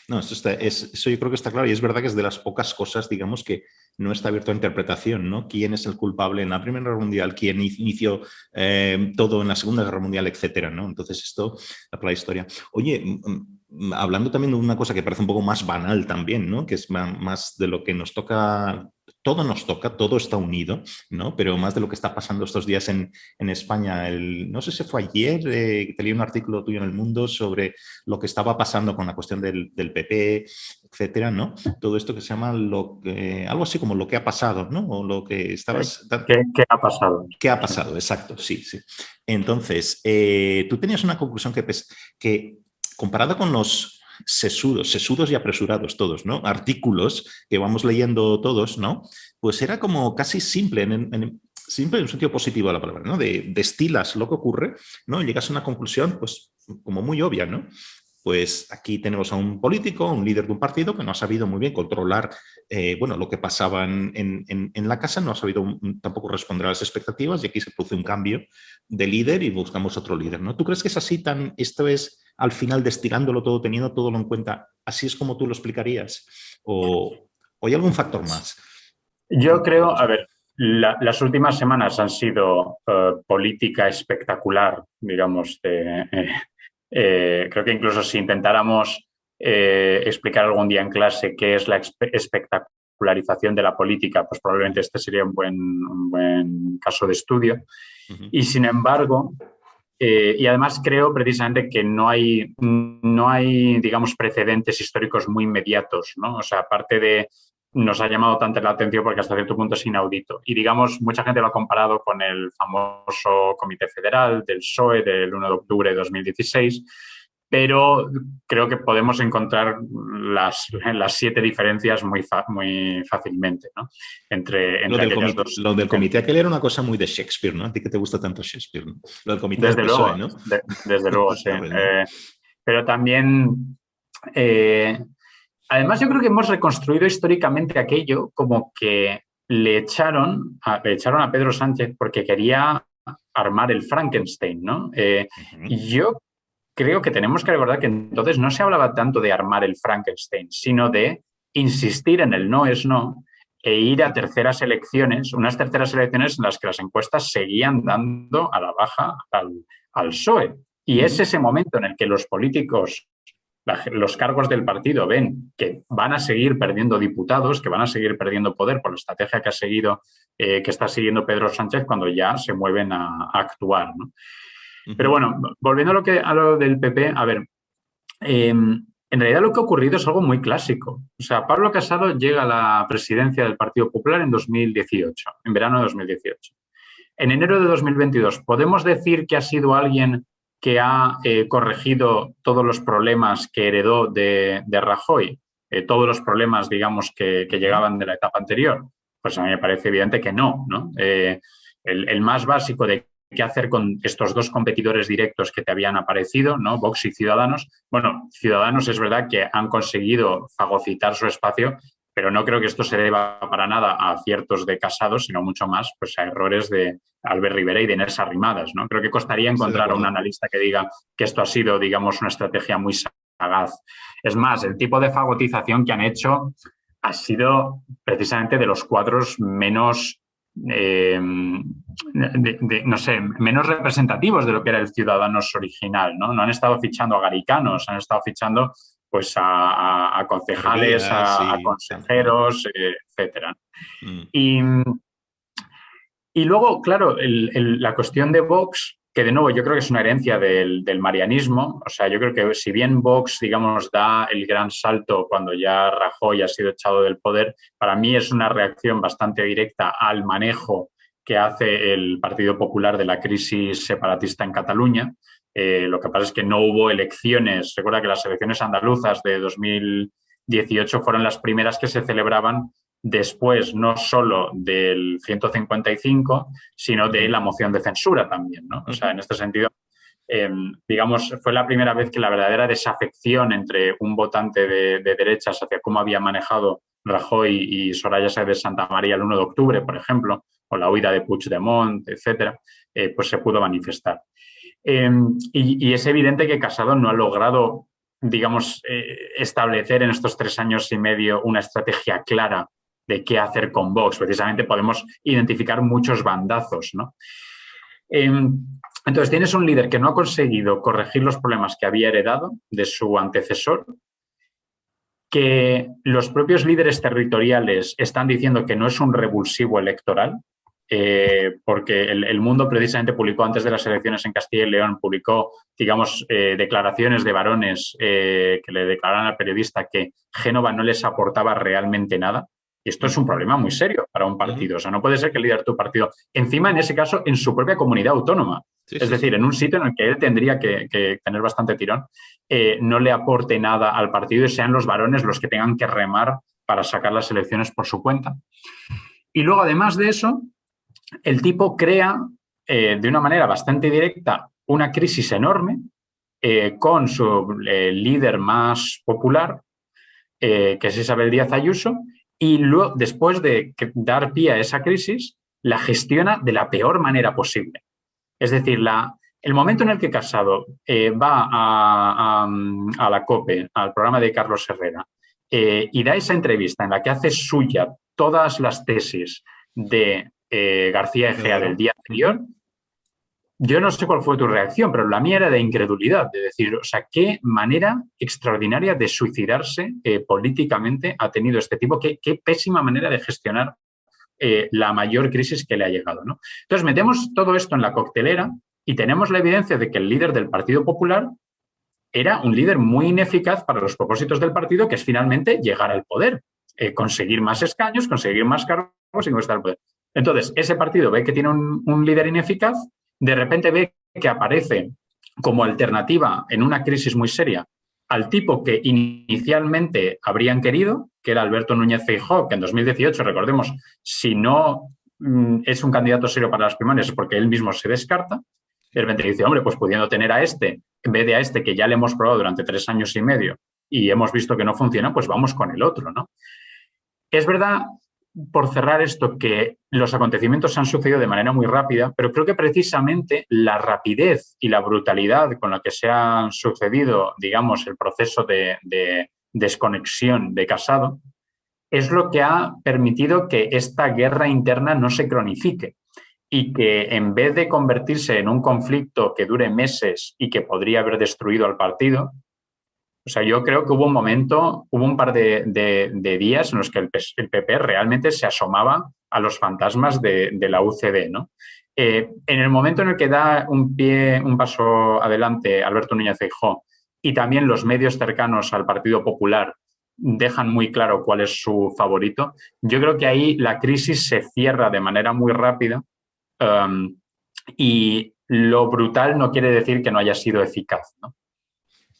S1: No, eso yo creo que está claro y es verdad que es de las pocas cosas, digamos, que no está abierto a interpretación, ¿no? ¿Quién es el culpable en la Primera Guerra Mundial? ¿Quién inició todo en la Segunda Guerra Mundial, etcétera, ¿no? Entonces esto da para la historia. Oye, hablando también de una cosa que parece un poco más banal también, ¿no? Que es más de lo que nos toca, todo está unido, ¿no? Pero más de lo que está pasando estos días en España. No sé si fue ayer que te leí un artículo tuyo en El Mundo sobre lo que estaba pasando con la cuestión del PP, etcétera, ¿no? Todo esto que se llama algo así como lo que ha pasado, ¿no? O lo que estabas...
S2: ¿Qué ha pasado?
S1: ¿Qué ha pasado? Exacto, sí, sí. Entonces, tú tenías una conclusión que comparada con los sesudos y apresurados todos, ¿no? Artículos que vamos leyendo todos, ¿no? Pues era como casi simple, simple en un sentido positivo de la palabra, ¿no? Destilas lo que ocurre, ¿no? Y llegas a una conclusión, pues, como muy obvia, ¿no? Pues aquí tenemos a un político, un líder de un partido que no ha sabido muy bien controlar bueno, lo que pasaba en la casa, no ha sabido tampoco responder a las expectativas y aquí se produce un cambio de líder y buscamos otro líder, ¿no? ¿Tú crees que es así esto es al final destilándolo todo, teniendo todo en cuenta, así es como tú lo explicarías? ¿O hay algún factor más?
S2: Yo creo, a ver, las últimas semanas han sido política espectacular, digamos, creo que incluso si intentáramos explicar algún día en clase qué es la espectacularización de la política, pues probablemente este sería un buen caso de estudio. Y sin embargo, y además creo precisamente que no hay, digamos, precedentes históricos muy inmediatos, ¿no? O sea, aparte de nos ha llamado tanto la atención porque hasta cierto punto es inaudito. Y digamos, mucha gente lo ha comparado con el famoso Comité Federal del PSOE del 1 de octubre de 2016, pero creo que podemos encontrar las 7 diferencias muy fácilmente, ¿no? Entre aquellas dos.
S1: Lo del comité aquel era una cosa muy de Shakespeare, ¿no? A ti que te gusta tanto Shakespeare, ¿no? Lo del comité
S2: desde
S1: del
S2: luego,
S1: PSOE, ¿no?
S2: desde luego, sí.
S1: ¿Sabes, no?
S2: Pero también... además, yo creo que hemos reconstruido históricamente aquello como que le echaron a Pedro Sánchez porque quería armar el Frankenstein, ¿no? Y yo creo que tenemos que recordar que entonces no se hablaba tanto de armar el Frankenstein, sino de insistir en el no es no e ir a terceras elecciones, unas terceras elecciones en las que las encuestas seguían dando a la baja al PSOE. Y es ese momento en el que los políticos, los cargos del partido ven que van a seguir perdiendo diputados, que van a seguir perdiendo poder por la estrategia que ha seguido, que está siguiendo Pedro Sánchez cuando ya se mueven a actuar, ¿no? Pero bueno, volviendo a lo del PP, a ver, En realidad lo que ha ocurrido es algo muy clásico. O sea, Pablo Casado llega a la presidencia del Partido Popular en 2018, en verano de 2018. En enero de 2022, ¿podemos decir que ha sido alguien que ha corregido todos los problemas que heredó de Rajoy? Todos los problemas, digamos, que llegaban de la etapa anterior. Pues a mí me parece evidente que no, ¿no? El más básico de qué hacer con estos dos competidores directos que te habían aparecido, ¿no? Vox y Ciudadanos. Bueno, Ciudadanos es verdad que han conseguido fagocitar su espacio, pero no creo que esto se deba para nada a aciertos de Casado, sino mucho más pues, a errores de Albert Rivera y de Inés Arrimadas, ¿no? Creo que costaría
S1: Estoy de
S2: encontrar a un
S1: acuerdo.
S2: analista que diga que esto ha sido, digamos, una estrategia muy sagaz. Es más, el tipo de fagotización que han hecho ha sido precisamente de los cuadros menos no sé, menos representativos de lo que era el Ciudadanos original, ¿no? No han estado fichando a garicanos, han estado fichando pues a concejales,
S1: Hervías
S2: a
S1: y tal, ¿no?
S2: consejeros, etcétera.
S1: Mm.
S2: Y, y luego, claro, la cuestión de Vox, que de nuevo yo creo que es una herencia del marianismo, o sea, yo creo que si bien Vox, digamos, da el gran salto cuando ya Rajoy ha sido echado del poder, para mí es una reacción bastante directa al manejo que hace el Partido Popular de la crisis separatista en Cataluña. Lo que pasa es que no hubo elecciones. Recuerda que las elecciones andaluzas de 2018 fueron las primeras que se celebraban después no solo del 155, sino de
S1: Ujú.
S2: la moción de censura también, ¿no? O sea,
S1: Ujú.
S2: en este sentido, digamos, fue la primera vez que la verdadera desafección entre un votante de derechas hacia cómo había manejado Rajoy y Soraya Sáenz de Santamaría el 1 de octubre, por ejemplo, o la huida de Puigdemont, etcétera, pues se pudo manifestar. Y es evidente que Casado no ha logrado, digamos, establecer en estos 3 años y medio una estrategia clara de qué hacer con Vox. Precisamente podemos identificar muchos bandazos, ¿no? Entonces, tienes un líder que no ha conseguido corregir los problemas que había heredado de su antecesor, que los propios líderes territoriales están diciendo que no es un revulsivo electoral, porque el Mundo precisamente publicó antes de las elecciones en Castilla y León, publicó, digamos, declaraciones de varones que le declararon al periodista que Génova no les aportaba realmente nada. Y esto es un
S1: Ujú.
S2: problema muy serio para un
S1: Ujú.
S2: partido. O sea, no puede ser que el líder de tu partido, encima en ese caso, en su propia comunidad autónoma,
S1: Sí,
S2: es
S1: sí,
S2: decir,
S1: sí.
S2: en un sitio en el que él tendría que tener bastante tirón, no le aporte nada al partido y sean los varones los que tengan que remar para sacar las elecciones por su cuenta. Y luego, además de eso, el tipo crea de una manera bastante directa una crisis enorme con su líder más popular, que es Isabel Díaz Ayuso, y luego, después de dar pie a esa crisis, la gestiona de la peor manera posible. Es decir, el momento en el que Casado va a la COPE, al programa de Carlos Herrera, y da esa entrevista en la que hace suya todas las tesis de García Egea del
S1: Claro.
S2: día anterior, yo no sé cuál fue tu reacción, pero la mía era de incredulidad, de decir, o sea, qué manera extraordinaria de suicidarse políticamente ha tenido este tipo, qué pésima manera de gestionar la mayor crisis que le ha llegado, ¿no? Entonces, metemos todo esto en la coctelera y tenemos la evidencia de que el líder del Partido Popular era un líder muy ineficaz para los propósitos del partido, que es finalmente llegar al poder, conseguir más escaños, conseguir más cargos y conquistar el poder. Entonces, ese partido ve que tiene un líder ineficaz, de repente ve que aparece como alternativa en una crisis muy seria al tipo que inicialmente habrían querido, que era Alberto Núñez Feijóo, que en 2018, recordemos, si no es un candidato serio para las primarias es porque él mismo se descarta, de repente dice, hombre, pues pudiendo tener a este, en vez de a este que ya le hemos probado durante 3 años y medio y hemos visto que no funciona, pues vamos con el otro, ¿no? Es verdad, por cerrar esto, que los acontecimientos han sucedido de manera muy rápida, pero creo que precisamente la rapidez y la brutalidad con la que se han sucedido, digamos, el proceso de desconexión de Casado, es lo que ha permitido que esta guerra interna no se cronifique y que en vez de convertirse en un conflicto que dure meses y que podría haber destruido al partido, o sea, yo creo que hubo un momento, hubo un par de días en los que el PP realmente se asomaba a los fantasmas de la UCD, ¿no? En el momento en el que da un paso adelante Alberto Núñez Feijóo y también los medios cercanos al Partido Popular dejan muy claro cuál es su favorito, yo creo que ahí la crisis se cierra de manera muy rápida, y lo brutal no quiere decir que no haya sido eficaz, ¿no?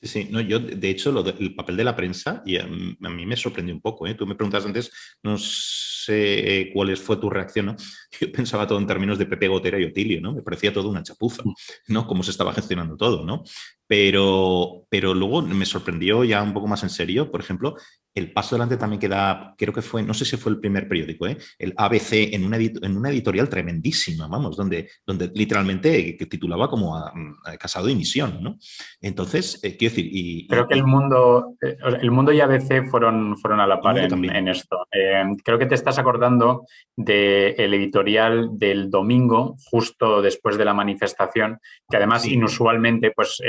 S1: Sí, sí, no, yo de hecho el papel de la prensa y a mí me sorprendió un poco, ¿eh? Tú me preguntas antes, no sé cuál fue tu reacción, ¿no? Yo pensaba todo en términos de Pepe Gotera y Otilio, ¿no? Me parecía todo una chapuza, ¿no? Cómo se estaba gestionando todo, ¿no? Pero luego me sorprendió ya un poco más en serio, por ejemplo, el paso adelante también que da, creo que fue, no sé si fue el primer periódico, ¿eh? El ABC en una editorial tremendísima, vamos, donde literalmente que titulaba como a Casado de Misión, ¿no? Entonces, quiero decir,
S2: Creo que el mundo y ABC fueron a la
S1: el
S2: par
S1: mundo también.
S2: en esto. Creo que te estás acordando del editorial del domingo, justo después de la manifestación, que además
S1: Sí,
S2: inusualmente pues,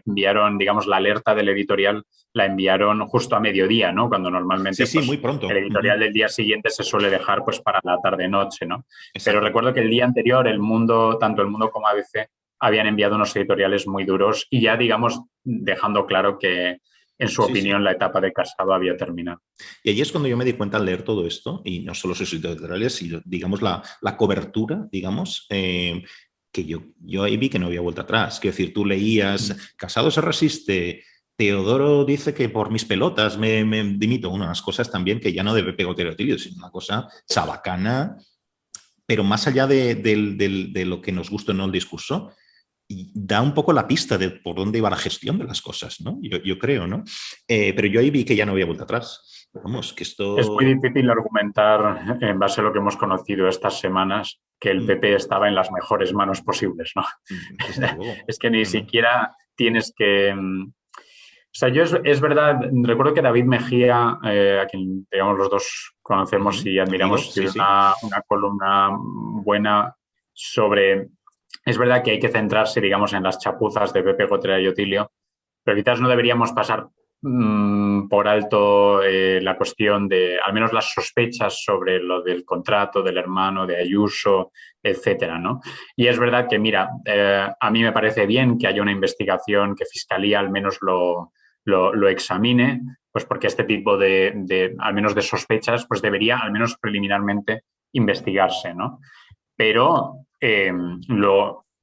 S2: enviaron, digamos, la alerta del editorial, la enviaron justo a mediodía, ¿no? Cuando
S1: sí,
S2: normalmente
S1: sí, muy
S2: pues, el
S1: pronto.
S2: editorial del día siguiente se suele dejar pues, para la tarde-noche, ¿no? Pero
S1: Exacto.
S2: recuerdo que el día anterior el mundo, tanto el mundo como ABC, habían enviado unos editoriales muy duros y ya, digamos, dejando claro que, en su
S1: Sí, sí.
S2: opinión, la etapa de Casado había terminado.
S1: Y allí es cuando yo me di cuenta al leer todo esto, y no solo sus editoriales, sino, digamos, la cobertura, digamos, que yo ahí vi que no había vuelta atrás. Quiero decir, tú leías, Casado se resiste, Teodoro dice que por mis pelotas me dimito, unas cosas también que ya no de Pepe Gotero Tilio, sino una cosa chabacana, pero más allá de lo que nos gusta o no el discurso, y da un poco la pista de por dónde iba la gestión de las cosas, ¿no? Yo creo, ¿no? Pero yo ahí vi que ya no había vuelta atrás. Vamos, que
S2: Es muy
S1: esto...
S2: difícil argumentar, en base a lo que hemos conocido estas semanas, que el
S1: Mm,
S2: PP estaba en las mejores manos posibles, ¿no?
S1: desde luego.
S2: Es que ni
S1: No, no.
S2: siquiera tienes que... O sea, yo es verdad, recuerdo que David Mejía, a quien digamos los dos conocemos y
S1: Amigo,
S2: admiramos,
S1: sí,
S2: escribió
S1: sí.
S2: una columna buena sobre... Es verdad que hay que centrarse, digamos, en las chapuzas de Pepe Gotera y Otilio, pero quizás no deberíamos pasar por alto la cuestión de, al menos las sospechas sobre lo del contrato del hermano de Ayuso, etcétera, ¿no? Y es verdad que, mira, a mí me parece bien que haya una investigación, que Fiscalía al menos lo examine, pues porque este tipo al menos de sospechas, pues debería, al menos preliminarmente, investigarse, ¿no? Pero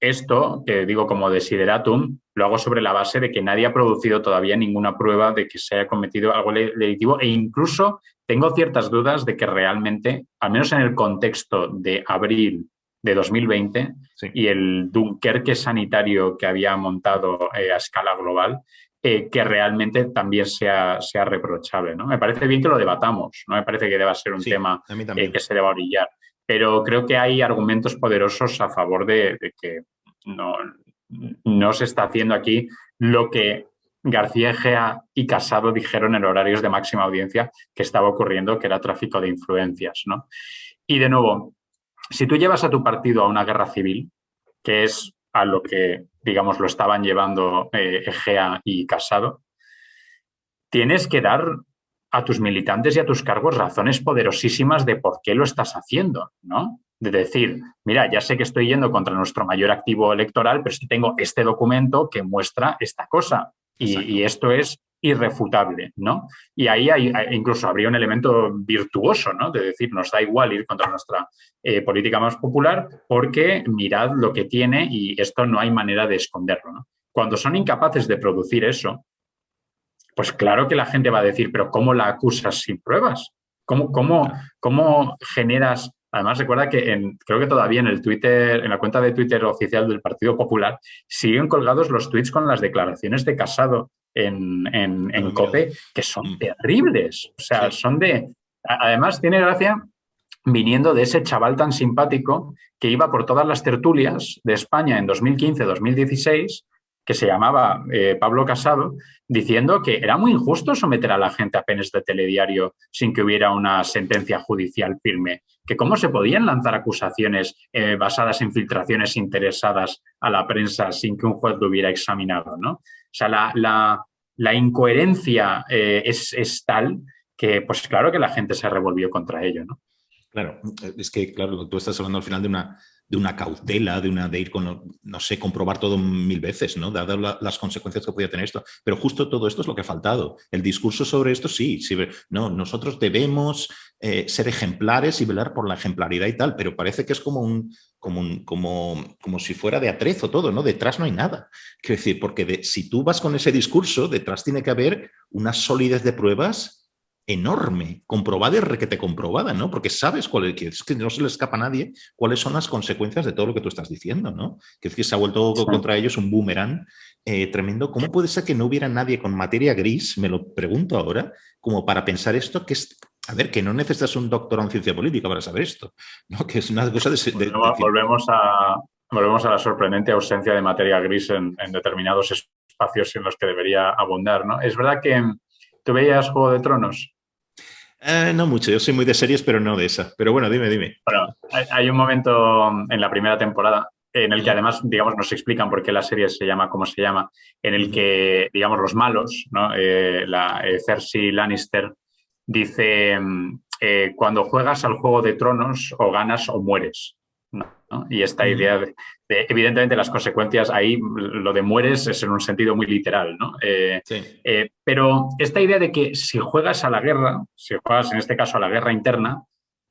S2: esto, que digo como desideratum, lo hago sobre la base de que nadie ha producido todavía ninguna prueba de que se haya cometido algo delictivo e incluso tengo ciertas dudas de que realmente, al menos en el contexto de abril de 2020
S1: Sí,
S2: y el Dunkerque sanitario que había montado a escala global, que realmente también sea reprochable, ¿no? Me parece bien que lo debatamos, no me parece que deba ser un
S1: sí,
S2: tema
S1: a mí
S2: que
S1: también.
S2: se deba orillar, pero creo que hay argumentos poderosos a favor de que no, no se está haciendo aquí lo que García Egea y Casado dijeron en horarios de máxima audiencia que estaba ocurriendo, que era tráfico de influencias, ¿no? Y de nuevo, si tú llevas a tu partido a una guerra civil, que es a lo que, digamos, lo estaban llevando Egea y Casado, tienes que dar a tus militantes y a tus cargos razones poderosísimas de por qué lo estás haciendo, ¿no? De decir, mira, ya sé que estoy yendo contra nuestro mayor activo electoral, pero sí tengo este documento que muestra esta cosa y
S1: Exacto.
S2: esto es irrefutable, ¿no? Y ahí incluso habría un elemento virtuoso, ¿no? De decir, nos da igual ir contra nuestra política más popular porque mirad lo que tiene y esto no hay manera de esconderlo, ¿no? Cuando son incapaces de producir eso, pues claro que la gente va a decir, pero ¿cómo la acusas sin pruebas?
S1: Claro.
S2: ¿Cómo generas? Además, recuerda que creo que todavía en el Twitter, en la cuenta de Twitter oficial del Partido Popular, siguen colgados los tweets con las declaraciones de Casado
S1: No, no
S2: en
S1: he mirado.
S2: COPE, que son
S1: Mm,
S2: terribles. O sea,
S1: sí,
S2: son de. Además, tiene gracia viniendo de ese chaval tan simpático que iba por todas las tertulias de España en 2015-2016, que se llamaba Pablo Casado, diciendo que era muy injusto someter a la gente a penas de telediario sin que hubiera una sentencia judicial firme, que cómo se podían lanzar acusaciones basadas en filtraciones interesadas a la prensa sin que un juez lo hubiera examinado, ¿no? O sea, la incoherencia es tal que, pues claro que la gente se revolvió contra ello, ¿no?
S1: claro. Es que, claro, tú estás hablando al final de una cautela, de ir con, no sé, comprobar todo 1000 veces, ¿no? Dadas las consecuencias que podía tener esto. Pero justo todo esto es lo que ha faltado. El discurso sobre esto sí, no, nosotros debemos ser ejemplares y velar por la ejemplaridad y tal, pero parece que es como si fuera de atrezo todo, ¿no? Detrás no hay nada. Quiero decir, porque si tú vas con ese discurso, detrás tiene que haber una solidez de pruebas enorme, comprobada y requete comprobada, ¿no? Porque sabes es que no se le escapa a nadie cuáles son las consecuencias de todo lo que tú estás diciendo, ¿no? Que es que se ha vuelto contra ellos un boomerang tremendo. ¿Cómo puede ser que no hubiera nadie con materia gris, me lo pregunto ahora, como para pensar esto, que es, a ver, que no necesitas un doctorado en ciencia política para saber esto, ¿no? Que es una cosa
S2: Volvemos a la sorprendente ausencia de materia gris en determinados espacios en los que debería abundar, ¿no? Es verdad que tú veías Juego de Tronos.
S1: No mucho, yo soy muy de series, pero no de esa. Pero bueno, dime.
S2: Bueno, hay un momento en la primera temporada en el que además, digamos, nos explican por qué la serie se llama como se llama, en el que, digamos, los malos, ¿no? Cersei Lannister dice, cuando juegas al Juego de Tronos o ganas o mueres, ¿no? Y esta idea evidentemente, las consecuencias ahí, lo de mueres es en un sentido muy literal, ¿no?
S1: Sí.
S2: Pero esta idea de que si juegas a la guerra, si juegas en este caso a la guerra interna,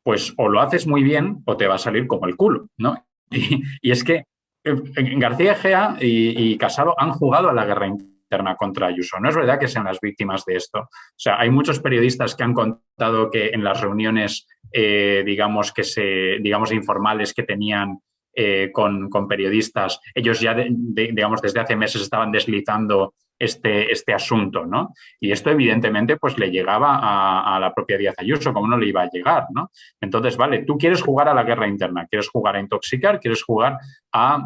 S2: pues o lo haces muy bien o te va a salir como el culo, ¿no? Y es que García Egea y Casado han jugado a la guerra interna contra Ayuso. No es verdad que sean las víctimas de esto. O sea, hay muchos periodistas que han contado que en las reuniones, digamos informales que tenían con periodistas, ellos ya, digamos, desde hace meses estaban deslizando este asunto, ¿no? Y esto, evidentemente, pues le llegaba a la propia Díaz Ayuso, como no le iba a llegar, ¿no? Entonces, vale, tú quieres jugar a la guerra interna, quieres jugar a intoxicar, quieres jugar a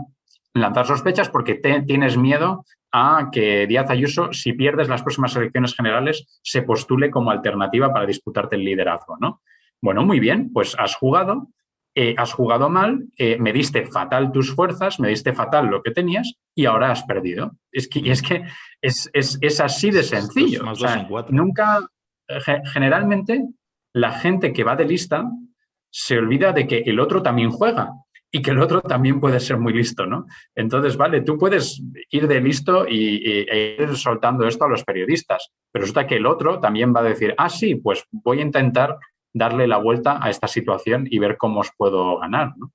S2: lanzar sospechas porque tienes miedo a que Díaz Ayuso, si pierdes las próximas elecciones generales, se postule como alternativa para disputarte el liderazgo, ¿no? Bueno, muy bien, pues has jugado mal, me diste fatal tus fuerzas, me diste fatal lo que tenías y ahora has perdido. Es que es así de sencillo.
S1: 2 más 2 son 4.
S2: Nunca, generalmente, la gente que va de lista se olvida de que el otro también juega y que el otro también puede ser muy listo, ¿no? Entonces, vale, tú puedes ir de listo e ir soltando esto a los periodistas, pero resulta que el otro también va a decir, sí, pues voy a intentar darle la vuelta a esta situación y ver cómo os puedo ganar, ¿no?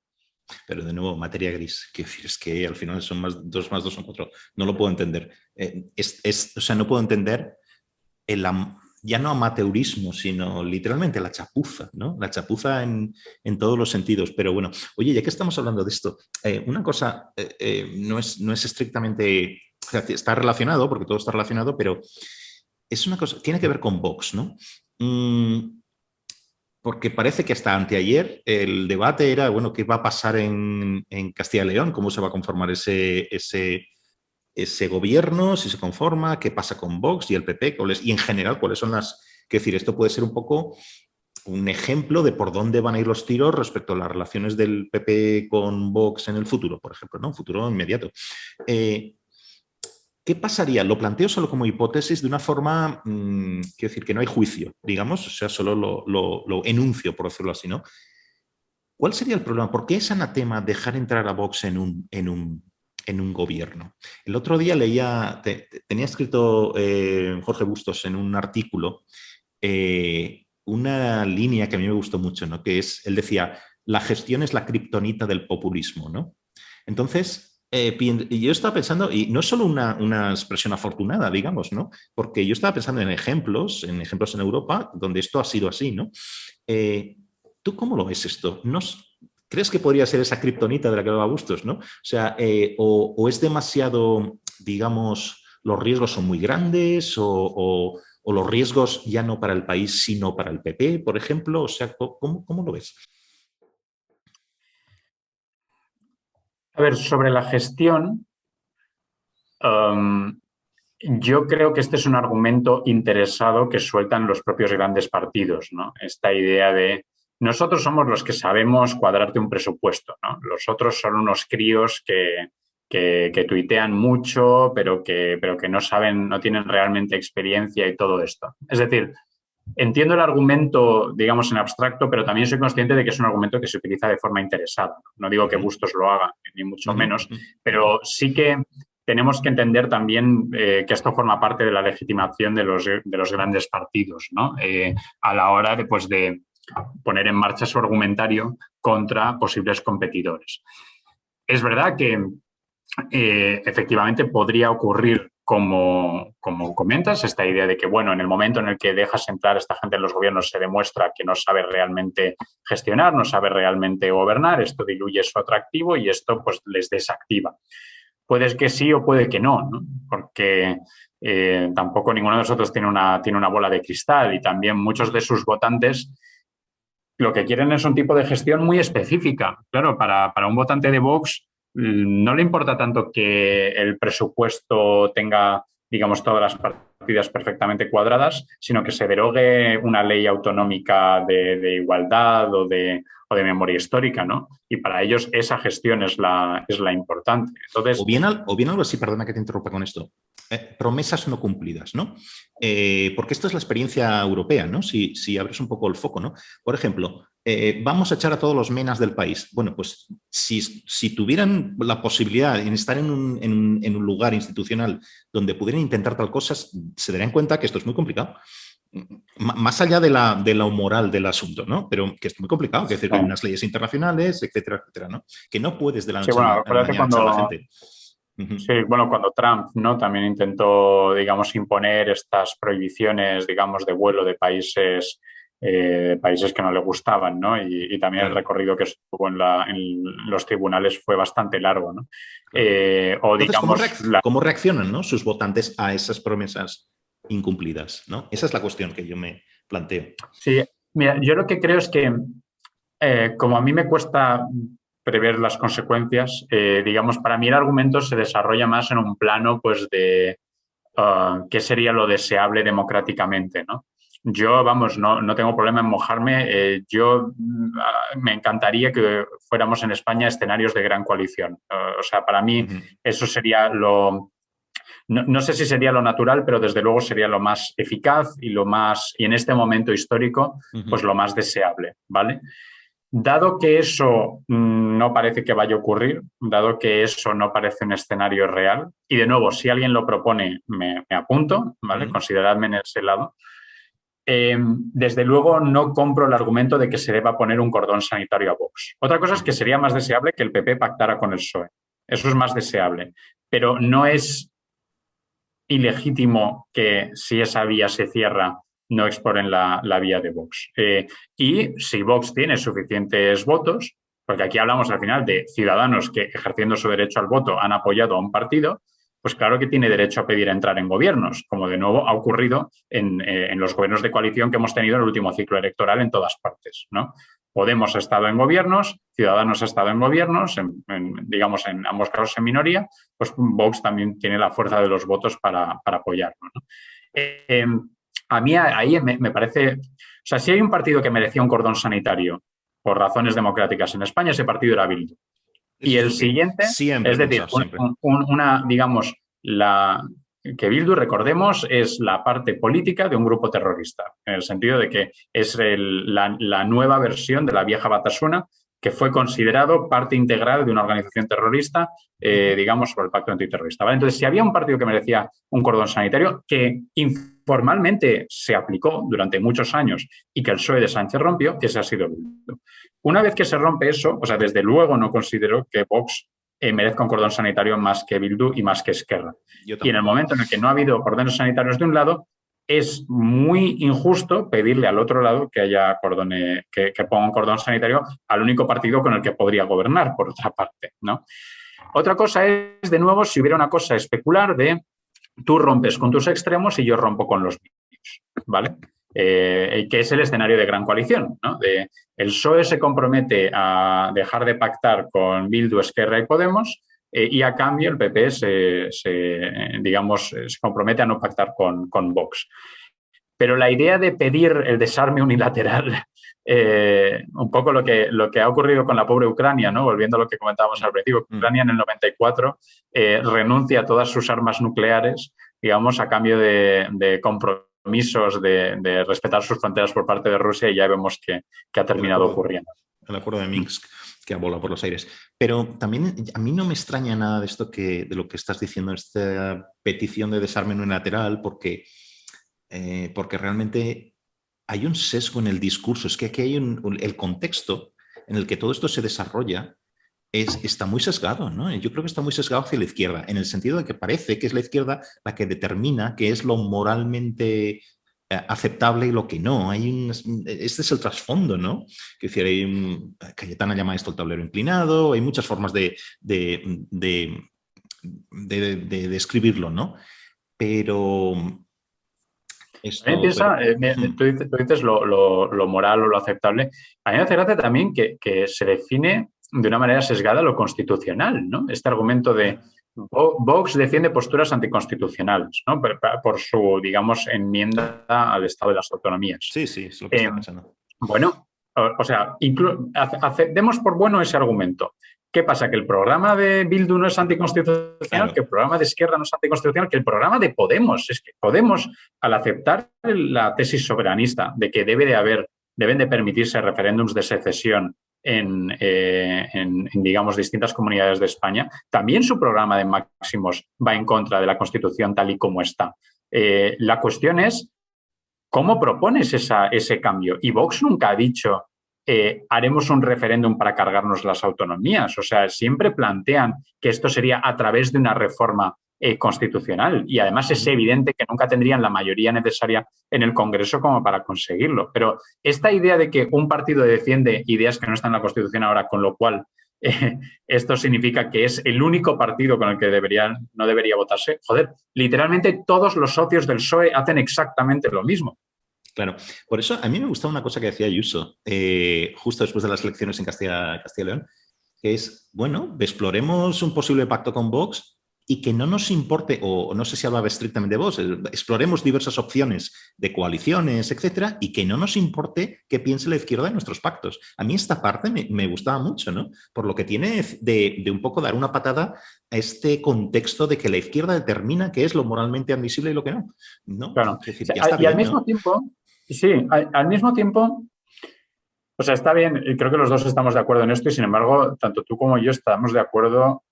S1: Pero de nuevo, materia gris. Quiero decir, es que al final son 2 más 2 son 4. No lo puedo entender. O sea, no puedo entender ya no amateurismo, sino literalmente la chapuza, ¿no? La chapuza en todos los sentidos. Pero bueno, oye, ya que estamos hablando de esto, una cosa no es estrictamente, o sea, está relacionado, porque todo está relacionado, pero es una cosa, tiene que ver con Vox, ¿no? Porque parece que hasta anteayer el debate era, bueno, ¿qué va a pasar en Castilla y León? ¿Cómo se va a conformar ese gobierno? Si se conforma, ¿qué pasa con Vox y el PP? Y en general, ¿cuáles son las...? Quiero decir, esto puede ser un poco un ejemplo de por dónde van a ir los tiros respecto a las relaciones del PP con Vox en el futuro, por ejemplo, ¿no? Un futuro inmediato. ¿Qué pasaría? Lo planteo solo como hipótesis de una forma, quiero decir, que no hay juicio, digamos, o sea, solo lo enuncio, por decirlo así, ¿no? ¿Cuál sería el problema? ¿Por qué es anatema dejar entrar a Vox en un gobierno? El otro día tenía escrito Jorge Bustos en un artículo una línea que a mí me gustó mucho, ¿no? Que él decía, la gestión es la kriptonita del populismo, ¿no? Entonces, yo estaba pensando, y no es solo una expresión afortunada, digamos, ¿no? Porque yo estaba pensando en ejemplos en Europa donde esto ha sido así, ¿no? ¿Tú cómo lo ves esto? ¿Crees que podría ser esa kriptonita de la que hablaba Bustos, ¿no? O sea, o es demasiado, digamos, los riesgos son muy grandes o los riesgos ya no para el país, sino para el PP, por ejemplo. O sea, ¿cómo lo ves?
S2: A ver, sobre la gestión, yo creo que este es un argumento interesado que sueltan los propios grandes partidos, ¿no? Esta idea de nosotros somos los que sabemos cuadrarte un presupuesto, ¿no? Los otros son unos críos que tuitean mucho, pero que no saben, no tienen realmente experiencia y todo esto. Es decir, entiendo el argumento, digamos, en abstracto, pero también soy consciente de que es un argumento que se utiliza de forma interesada. No digo que Bustos lo haga, ni mucho menos, pero sí que tenemos que entender también que esto forma parte de la legitimación de los grandes partidos, ¿no? A la hora de, pues, de poner en marcha su argumentario contra posibles competidores. Es verdad que efectivamente podría ocurrir, como comentas, esta idea de que, bueno, en el momento en el que dejas entrar a esta gente en los gobiernos se demuestra que no sabe realmente gestionar, no sabe realmente gobernar, esto diluye su atractivo y esto pues les desactiva. Puede que sí o puede que no, ¿no? Porque tampoco ninguno de nosotros tiene una bola de cristal y también muchos de sus votantes lo que quieren es un tipo de gestión muy específica. Claro, para un votante de Vox no le importa tanto que el presupuesto tenga, digamos, todas las partidas perfectamente cuadradas, sino que se derogue una ley autonómica de igualdad o de memoria histórica, ¿no? Y para ellos esa gestión es la importante. Entonces,
S1: o bien algo así, perdona que te interrumpa con esto, promesas no cumplidas, ¿no? Porque esto es la experiencia europea, ¿no? Si abres un poco el foco, ¿no? Por ejemplo, vamos a echar a todos los menas del país. Bueno, pues si tuvieran la posibilidad de estar en un lugar institucional donde pudieran intentar tal cosa, se darían cuenta que esto es muy complicado. Más allá de lo moral del asunto, ¿no? Pero que es muy complicado, que decir que hay unas leyes internacionales, etcétera, etcétera, ¿no? Que no puedes de la noche a la mañana echar a la gente.
S2: Sí, bueno, cuando Trump, ¿no? También intentó, digamos, imponer estas prohibiciones, digamos, de vuelo de países que no le gustaban, ¿no? Y también
S1: Claro.
S2: el recorrido que estuvo en los tribunales fue bastante largo, ¿no?
S1: Claro.
S2: O
S1: Entonces,
S2: digamos...
S1: ¿cómo reaccionan, ¿no?, sus votantes a esas promesas incumplidas, ¿no? Esa es la cuestión que yo me planteo.
S2: Sí, mira, yo lo que creo es que como a mí me cuesta prever las consecuencias, digamos, para mí el argumento se desarrolla más en un plano, pues, de qué sería lo deseable democráticamente, ¿no? Yo, vamos, no tengo problema en mojarme. Yo me encantaría que fuéramos en España escenarios de gran coalición. O sea, para mí eso sería lo... No sé si sería lo natural, pero desde luego sería lo más eficaz y y en este momento histórico, pues lo más deseable, ¿vale? Dado que eso no parece que vaya a ocurrir, dado que eso no parece un escenario real, y de nuevo, si alguien lo propone, me apunto, ¿vale? Consideradme en ese lado. Desde luego no compro el argumento de que se deba poner un cordón sanitario a Vox. Otra cosa es que sería más deseable que el PP pactara con el PSOE. Eso es más deseable. Pero no es ilegítimo que si esa vía se cierra no exploren la vía de Vox. Y si Vox tiene suficientes votos, porque aquí hablamos al final de ciudadanos que ejerciendo su derecho al voto han apoyado a un partido, pues claro que tiene derecho a pedir entrar en gobiernos, como de nuevo ha ocurrido en los gobiernos de coalición que hemos tenido en el último ciclo electoral en todas partes, ¿no? Podemos ha estado en gobiernos, Ciudadanos ha estado en gobiernos, digamos en ambos casos en minoría, pues Vox también tiene la fuerza de los votos para apoyarlo, ¿no? A mí ahí me parece... O sea, si hay un partido que merecía un cordón sanitario por razones democráticas en España, ese partido era Bildu. Y el siguiente, es decir, digamos, que Bildu, recordemos, es la parte política de un grupo terrorista, en el sentido de que es la nueva versión de la vieja Batasuna, que fue considerado parte integral de una organización terrorista, digamos, por el pacto antiterrorista, ¿vale? Entonces, si había un partido que merecía un cordón sanitario, que informalmente se aplicó durante muchos años y que el PSOE de Sánchez rompió, ese ha sido Bildu. Una vez que se rompe eso, o sea, desde luego no considero que Vox merezca un cordón sanitario más que Bildu y más que Esquerra. Y en el momento en el que no ha habido cordones sanitarios de un lado, es muy injusto pedirle al otro lado que haya que ponga un cordón sanitario al único partido con el que podría gobernar, por otra parte, ¿no? Otra cosa es, de nuevo, si hubiera una cosa especular de tú rompes con tus extremos y yo rompo con los míos, ¿vale? Que es el escenario de gran coalición, ¿no? El PSOE se compromete a dejar de pactar con Bildu, Esquerra y Podemos, y a cambio el PP se compromete a no pactar con Vox. Pero la idea de pedir el desarme unilateral, un poco lo que ha ocurrido con la pobre Ucrania, ¿no? Volviendo a lo que comentábamos al principio, Ucrania en el 94 renuncia a todas sus armas nucleares, digamos, a cambio de compromiso compromisos de respetar sus fronteras por parte de Rusia y ya vemos que ha terminado ocurriendo.
S1: El acuerdo de Minsk que ha volado por los aires. Pero también a mí no me extraña nada de esto de lo que estás diciendo, esta petición de desarme unilateral, porque realmente hay un sesgo en el discurso. Es que aquí hay el contexto en el que todo esto se desarrolla está muy sesgado, ¿no? Yo creo que está muy sesgado hacia la izquierda, en el sentido de que parece que es la izquierda la que determina qué es lo moralmente aceptable y lo que no. Este es el trasfondo, ¿no? Es decir, Cayetana llama esto el tablero inclinado, hay muchas formas de describirlo, ¿no? Pero
S2: También piensa, tú dices lo moral o lo aceptable. A mí me hace gracia también que se define de una manera sesgada lo constitucional, ¿no? Este argumento de Vox defiende posturas anticonstitucionales, ¿no? Por su, digamos, enmienda al Estado de las Autonomías.
S1: Sí, es lo que está pensando.
S2: Bueno, o sea, demos por bueno ese argumento. ¿Qué pasa? ¿Que el programa de Bildu no es anticonstitucional? Claro. ¿Que el programa de Esquerra no es anticonstitucional? ¿Que el programa de Podemos? Es que Podemos, al aceptar la tesis soberanista de que deben de permitirse referéndums de secesión en, digamos, distintas comunidades de España, también su programa de máximos va en contra de la Constitución tal y como está. La cuestión es, ¿cómo propones ese cambio? Y Vox nunca ha dicho haremos un referéndum para cargarnos las autonomías. O sea, siempre plantean que esto sería a través de una reforma constitucional y además es evidente que nunca tendrían la mayoría necesaria en el Congreso como para conseguirlo. Pero esta idea de que un partido defiende ideas que no están en la Constitución ahora, con lo cual esto significa que es el único partido con el que no debería votarse, joder, literalmente todos los socios del PSOE hacen exactamente lo mismo.
S1: Claro, por eso a mí me gustaba una cosa que decía Ayuso justo después de las elecciones en Castilla y León, que es, bueno, exploremos un posible pacto con Vox y que no nos importe, o no sé si hablaba estrictamente de Vox, exploremos diversas opciones de coaliciones, etcétera, y que no nos importe qué piense la izquierda de nuestros pactos. A mí esta parte me gustaba mucho, ¿no? Por lo que tiene de un poco dar una patada a este contexto de que la izquierda determina qué es lo moralmente admisible y lo que no. ¿No?
S2: Claro.
S1: Es decir, ya está
S2: y
S1: bien,
S2: al mismo tiempo, sí, al mismo tiempo, o sea, está bien, y creo que los dos estamos de acuerdo en esto y sin embargo, tanto tú como yo estamos de acuerdo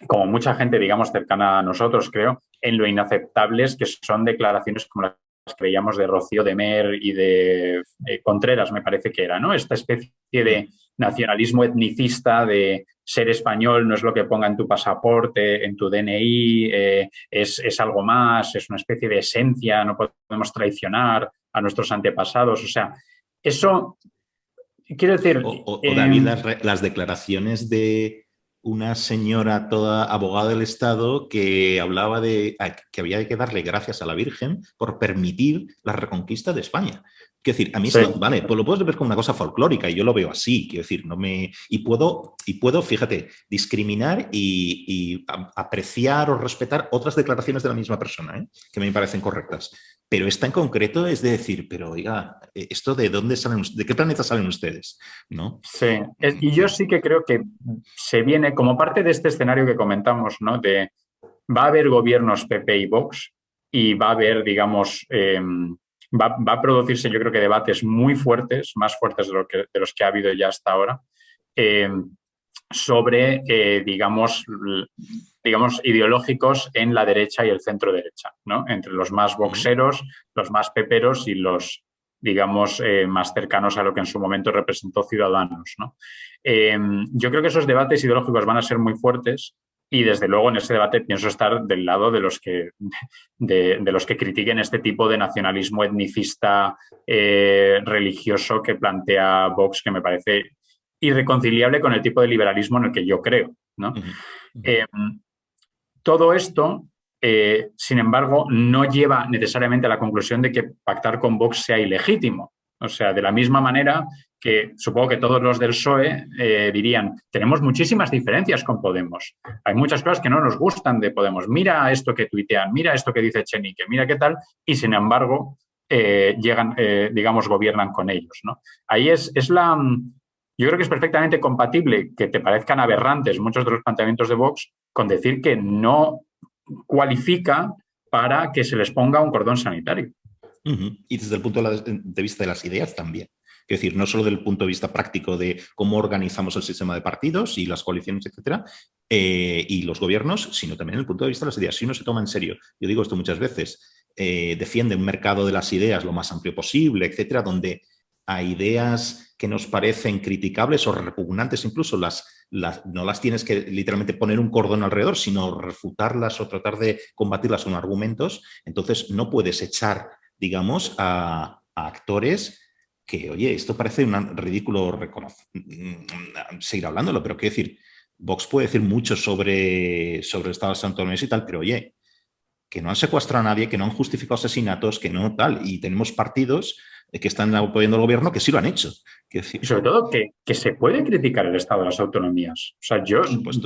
S2: como mucha gente, digamos, cercana a nosotros, creo, en lo inaceptables que son declaraciones como las que veíamos de Rocío de Mer y de Contreras, me parece que era, ¿no? Esta especie de nacionalismo etnicista de ser español no es lo que ponga en tu pasaporte, en tu DNI, es algo más, es una especie de esencia, no podemos traicionar a nuestros antepasados. O sea, eso, quiero decir...
S1: O David, las declaraciones de una señora toda abogada del Estado que hablaba de que había que darle gracias a la Virgen por permitir la reconquista de España. Quiero decir, a mí esto, vale, pues lo puedes ver como una cosa folclórica y yo lo veo así, quiero decir, y puedo, fíjate, discriminar y apreciar o respetar otras declaraciones de la misma persona, que me parecen correctas. Pero esta en concreto es de decir, pero oiga, ¿esto de dónde salen, de qué planeta salen ustedes? ¿No?
S2: Sí, y yo sí que creo que se viene como parte de este escenario que comentamos, ¿no? Va a haber gobiernos PP y Vox y va a haber, digamos, va a producirse, yo creo que debates muy fuertes, más fuertes de los que ha habido ya hasta ahora, sobre, digamos, ideológicos en la derecha y el centro derecha, ¿no? Entre los más voxeros, los más peperos y los, digamos, más cercanos a lo que en su momento representó Ciudadanos, ¿no? Yo creo que esos debates ideológicos van a ser muy fuertes y, desde luego, en ese debate pienso estar del lado de los que critiquen este tipo de nacionalismo etnicista religioso que plantea Vox, que me parece irreconciliable con el tipo de liberalismo en el que yo creo, ¿no? Todo esto, sin embargo, no lleva necesariamente a la conclusión de que pactar con Vox sea ilegítimo. O sea, de la misma manera que supongo que todos los del PSOE dirían, tenemos muchísimas diferencias con Podemos. Hay muchas cosas que no nos gustan de Podemos. Mira esto que tuitean, mira esto que dice Chenique, mira qué tal, y sin embargo llegan, digamos, gobiernan con ellos, ¿no? Ahí yo creo que es perfectamente compatible que te parezcan aberrantes muchos de los planteamientos de Vox con decir que no cualifica para que se les ponga un cordón sanitario.
S1: Y desde el punto de vista de las ideas también. Es decir, no solo desde el punto de vista práctico de cómo organizamos el sistema de partidos y las coaliciones, etcétera, y los gobiernos, sino también desde el punto de vista de las ideas. Si uno se toma en serio, yo digo esto muchas veces, defiende un mercado de las ideas lo más amplio posible, etcétera, donde a ideas que nos parecen criticables o repugnantes incluso, no las tienes que literalmente poner un cordón alrededor, sino refutarlas o tratar de combatirlas con argumentos. Entonces no puedes echar, digamos, a actores que, oye, esto parece un ridículo seguir hablándolo, pero quiero decir, Vox puede decir mucho sobre el Estado de Santo Tomás y tal, pero oye, que no han secuestrado a nadie, que no han justificado asesinatos, que no tal, y tenemos partidos que están apoyando al gobierno que sí lo han hecho.
S2: Y sobre todo que se puede criticar el Estado de las autonomías. O sea, yo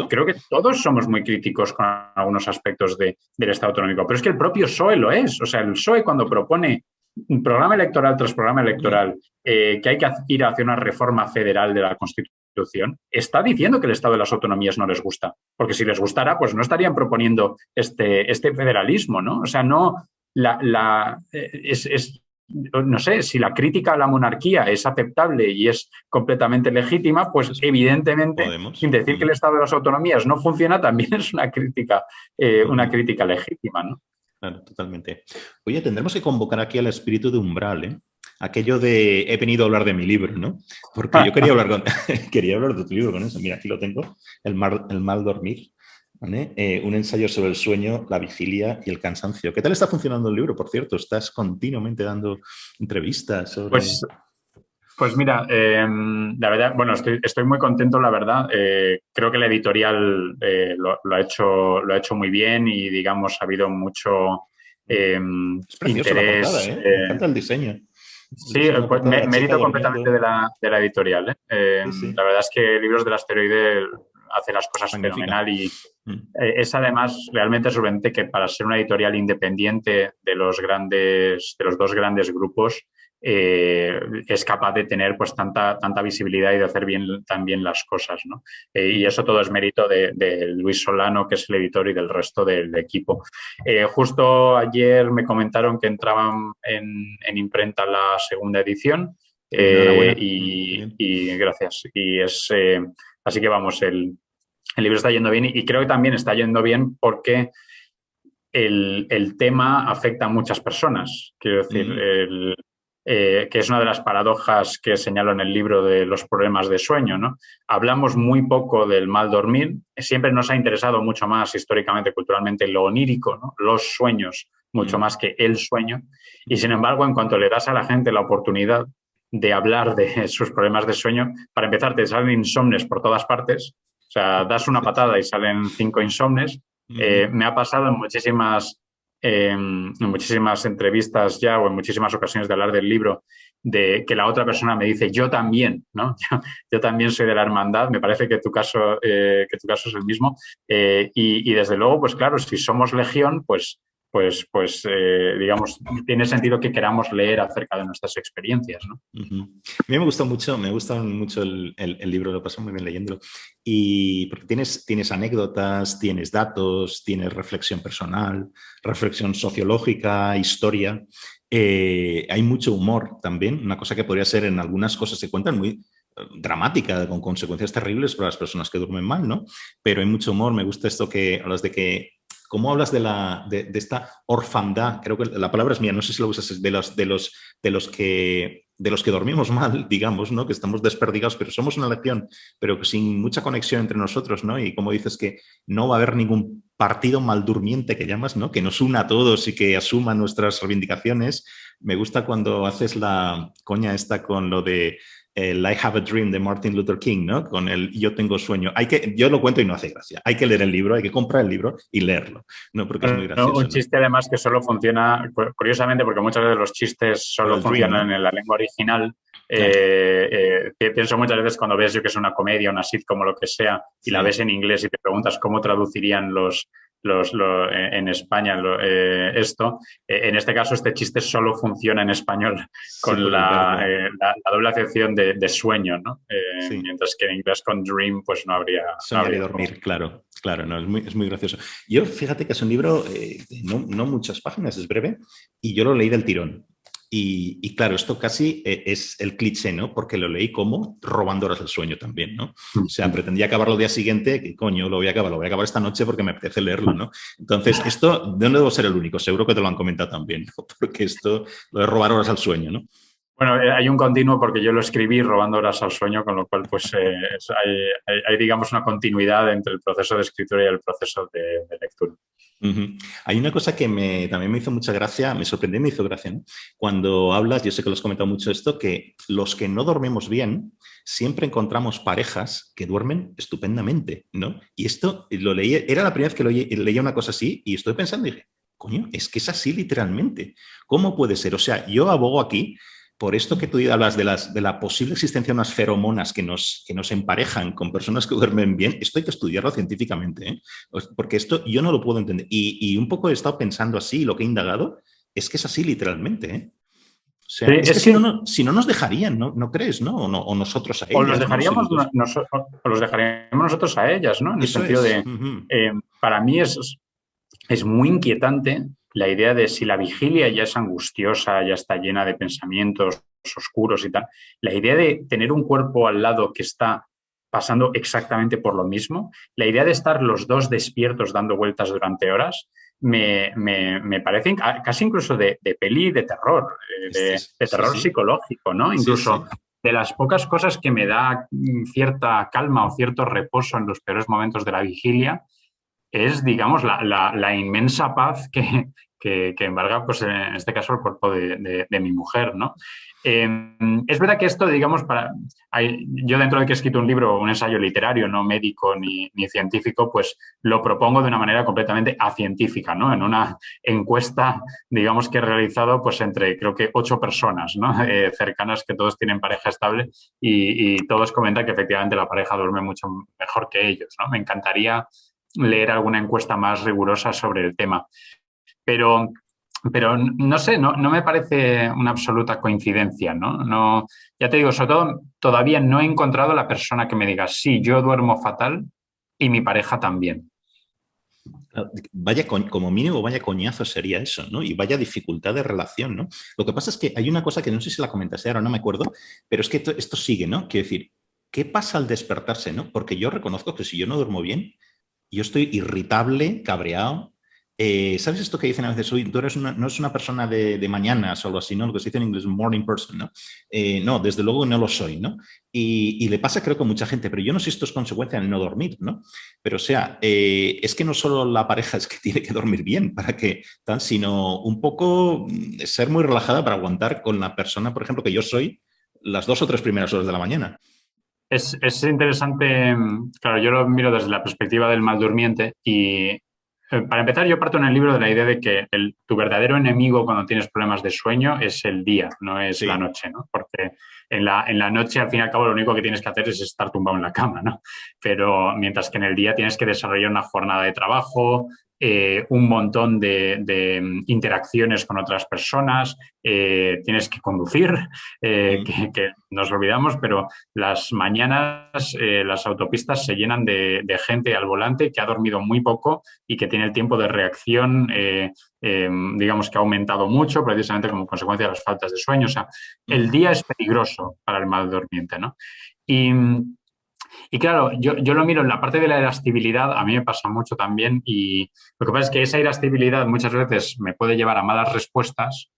S2: creo que todos somos muy críticos con algunos aspectos del Estado autonómico, pero es que el propio PSOE lo es. O sea, el PSOE cuando propone un programa electoral tras programa electoral que hay que ir hacia una reforma federal de la Constitución, está diciendo que el Estado de las autonomías no les gusta. Porque si les gustara, pues no estarían proponiendo este federalismo, ¿no? O sea, no no sé, si la crítica a la monarquía es aceptable y es completamente legítima, pues evidentemente, sin decir que el Estado de las autonomías no funciona, también es una crítica legítima, ¿no?
S1: Claro, totalmente. Oye, tendremos que convocar aquí al espíritu de Umbral, ¿eh? Aquello de he venido a hablar de mi libro, ¿no? Porque yo quería hablar de tu libro con eso. Mira, aquí lo tengo, El mal dormir. ¿Vale? Un ensayo sobre el sueño, la vigilia y el cansancio. ¿Qué tal está funcionando el libro, por cierto? ¿Estás continuamente dando entrevistas sobre...?
S2: Pues mira, la verdad, bueno, estoy muy contento, la verdad. Creo que la editorial lo ha hecho muy bien y, digamos, ha habido mucho
S1: es preciosa
S2: interés.
S1: La portada, ¿eh? Me encanta el diseño.
S2: Sí, pues mérito completamente de la editorial.
S1: Sí.
S2: La verdad es que Libros del Asteroide hace las cosas fenomenal y es además realmente sorprendente que para ser una editorial independiente de los dos grandes grupos es capaz de tener pues tanta visibilidad y de hacer tan bien las cosas, ¿no? Y eso todo es mérito de Luis Solano, que es el editor, y del resto del equipo. Justo ayer me comentaron que entraban en imprenta la segunda edición y gracias. Y así que vamos, el libro está yendo bien y creo que también está yendo bien porque el tema afecta a muchas personas. Quiero decir, que es una de las paradojas que señalo en el libro de los problemas de sueño, ¿no? Hablamos muy poco del mal dormir. Siempre nos ha interesado mucho más históricamente, culturalmente, lo onírico, ¿no? Los sueños, mucho más que el sueño. Y sin embargo, en cuanto le das a la gente la oportunidad de hablar de sus problemas de sueño, para empezar, te salen insomnes por todas partes. O sea, das una patada y salen 5 insomnes. Me ha pasado en muchísimas entrevistas ya o en muchísimas ocasiones de hablar del libro, de que la otra persona me dice, yo también, ¿no? Yo también soy de la hermandad, me parece que tu caso es el mismo. Y desde luego, pues claro, si somos legión, pues digamos, tiene sentido que queramos leer acerca de nuestras experiencias, ¿no?
S1: A mí me gusta mucho el libro, lo paso muy bien leyéndolo. Y porque tienes anécdotas, tienes datos, tienes reflexión personal, reflexión sociológica, historia. Hay mucho humor también, una cosa que podría ser en algunas cosas se cuentan muy dramática, con consecuencias terribles para las personas que duermen mal, ¿no? Pero hay mucho humor. Me gusta esto que hablas de que ¿cómo hablas de esta orfandad? Creo que la palabra es mía, no sé si lo usas, de los que dormimos mal, digamos, ¿no? Que estamos desperdigados, pero somos una lección, pero sin mucha conexión entre nosotros, ¿no? Y como dices que no va a haber ningún partido mal durmiente que llamas, ¿no? Que nos una a todos y que asuma nuestras reivindicaciones. Me gusta cuando haces la coña esta con lo de el I Have a Dream de Martin Luther King, ¿no? Con el yo tengo sueño. Yo lo cuento y no hace gracia. Hay que leer el libro, hay que comprar el libro y leerlo, ¿no? Porque es muy gracioso.
S2: Un chiste además que solo funciona, curiosamente, porque muchas veces los chistes solo funcionan en la lengua original.
S1: Claro.
S2: Pienso muchas veces cuando ves, yo que es una comedia, una sitcom o lo que sea, y la
S1: Sí.
S2: ves en inglés y te preguntas cómo traducirían en España esto. En este caso, este chiste solo funciona en español
S1: Sí,
S2: con
S1: por el verbo.
S2: la doble acepción de sueño, ¿no?
S1: Sí.
S2: Mientras que en inglés con dream, pues no
S1: Soñar y
S2: habría cómo.
S1: dormir, claro, claro, no, es muy gracioso. Yo, fíjate que es un libro de no muchas páginas, es breve, y yo lo leí del tirón. Y claro, esto casi es el cliché, ¿no? Porque lo leí como robando horas del sueño también, ¿no? O sea, pretendía acabarlo el día siguiente, que coño, lo voy a acabar esta noche porque me apetece leerlo, ¿no? Entonces, esto no debo ser el único, seguro que te lo han comentado también, ¿no? Porque esto, lo de robar horas al sueño, ¿no?
S2: Bueno, hay un continuo porque yo lo escribí robando horas al sueño, con lo cual pues hay, digamos, una continuidad entre el proceso de escritura y el proceso de lectura.
S1: Ujú. Hay una cosa que también me hizo mucha gracia, me sorprendió y me hizo gracia, ¿no? Cuando hablas, yo sé que lo has comentado mucho esto, que los que no dormimos bien, siempre encontramos parejas que duermen estupendamente, ¿no? Y esto lo leí, era la primera vez que leía una cosa así y estoy pensando y dije, coño, es que es así literalmente. ¿Cómo puede ser? O sea, yo abogo aquí por esto que tú hablas de la posible existencia de unas feromonas que nos emparejan con personas que duermen bien, esto hay que estudiarlo científicamente, ¿eh? Porque esto yo no lo puedo entender. Y un poco he estado pensando así, lo que he indagado, es que es así literalmente, ¿eh? O
S2: Sí,
S1: sea, es que
S2: es que
S1: si no nos dejarían, ¿no? ¿No crees, no? O nosotros a
S2: o los
S1: ellas, ¿no? Si
S2: dejaríamos,
S1: los dos.
S2: o los dejaríamos nosotros a ellas, ¿no? En el
S1: Eso
S2: sentido
S1: es.
S2: de, para mí es muy inquietante la idea de si la vigilia ya es angustiosa, ya está llena de pensamientos oscuros y tal, la idea de tener un cuerpo al lado que está pasando exactamente por lo mismo, la idea de estar los dos despiertos dando vueltas durante horas, me parece casi incluso de peli de terror, de
S1: Sí,
S2: terror
S1: sí.
S2: psicológico, ¿no?
S1: Sí,
S2: Incluso
S1: sí.
S2: de las pocas cosas que me da cierta calma o cierto reposo en los peores momentos de la vigilia es, digamos, la inmensa paz que embarga, pues, en este caso, el cuerpo de mi mujer, ¿no? Es verdad que esto, digamos, yo dentro de que he escrito un libro, un ensayo literario, no médico ni científico, pues lo propongo de una manera completamente acientífica, ¿no? En una encuesta, digamos, que he realizado, pues, entre, creo que 8 personas, ¿no? Cercanas, que todos tienen pareja estable y todos comentan que efectivamente la pareja duerme mucho mejor que ellos, ¿no? Me encantaría leer alguna encuesta más rigurosa sobre el tema. Pero, pero no sé, no me parece una absoluta coincidencia, ¿no? No, ya te digo, sobre todo, todavía no he encontrado la persona que me diga, sí, yo duermo fatal y mi pareja también.
S1: Vaya, como mínimo, vaya coñazo sería eso, ¿no? Y vaya dificultad de relación, ¿no? Lo que pasa es que hay una cosa que no sé si la comentaste ahora, no me acuerdo, pero es que esto sigue, ¿no? Quiero decir, ¿qué pasa al despertarse, ¿no? Porque yo reconozco que si yo no duermo bien, yo estoy irritable, cabreado. ¿Sabes esto que dicen a veces? Tú eres no es una persona de mañanas o algo así, ¿no? Lo que se dice en inglés, morning person, ¿no? No, desde luego no lo soy, ¿no? Y le pasa creo que a mucha gente, pero yo no sé si esto es consecuencia de no dormir, ¿no? Pero o sea, es que no solo la pareja es que tiene que dormir bien para que tal, sino un poco ser muy relajada para aguantar con la persona, por ejemplo, que yo soy las 2 o 3 primeras horas de la mañana.
S2: Es interesante, claro, yo lo miro desde la perspectiva del mal durmiente y para empezar yo parto en el libro de la idea de que tu verdadero enemigo cuando tienes problemas de sueño es el día, no es la
S1: Sí.
S2: noche, ¿no? Porque en la noche al fin y al cabo lo único que tienes que hacer es estar tumbado en la cama, ¿no? Pero mientras que en el día tienes que desarrollar una jornada de trabajo, un montón de interacciones con otras personas, tienes que conducir,
S1: Mm.
S2: que nos olvidamos, pero las mañanas las autopistas se llenan de gente al volante que ha dormido muy poco y que tiene el tiempo de reacción, digamos que ha aumentado mucho precisamente como consecuencia de las faltas de sueño. O sea, el
S1: Mm.
S2: día es peligroso para el mal durmiente, ¿no? Y, y claro, yo lo miro en la parte de la irascibilidad, a mí me pasa mucho también y lo que pasa es que esa irascibilidad muchas veces me puede llevar a malas respuestas,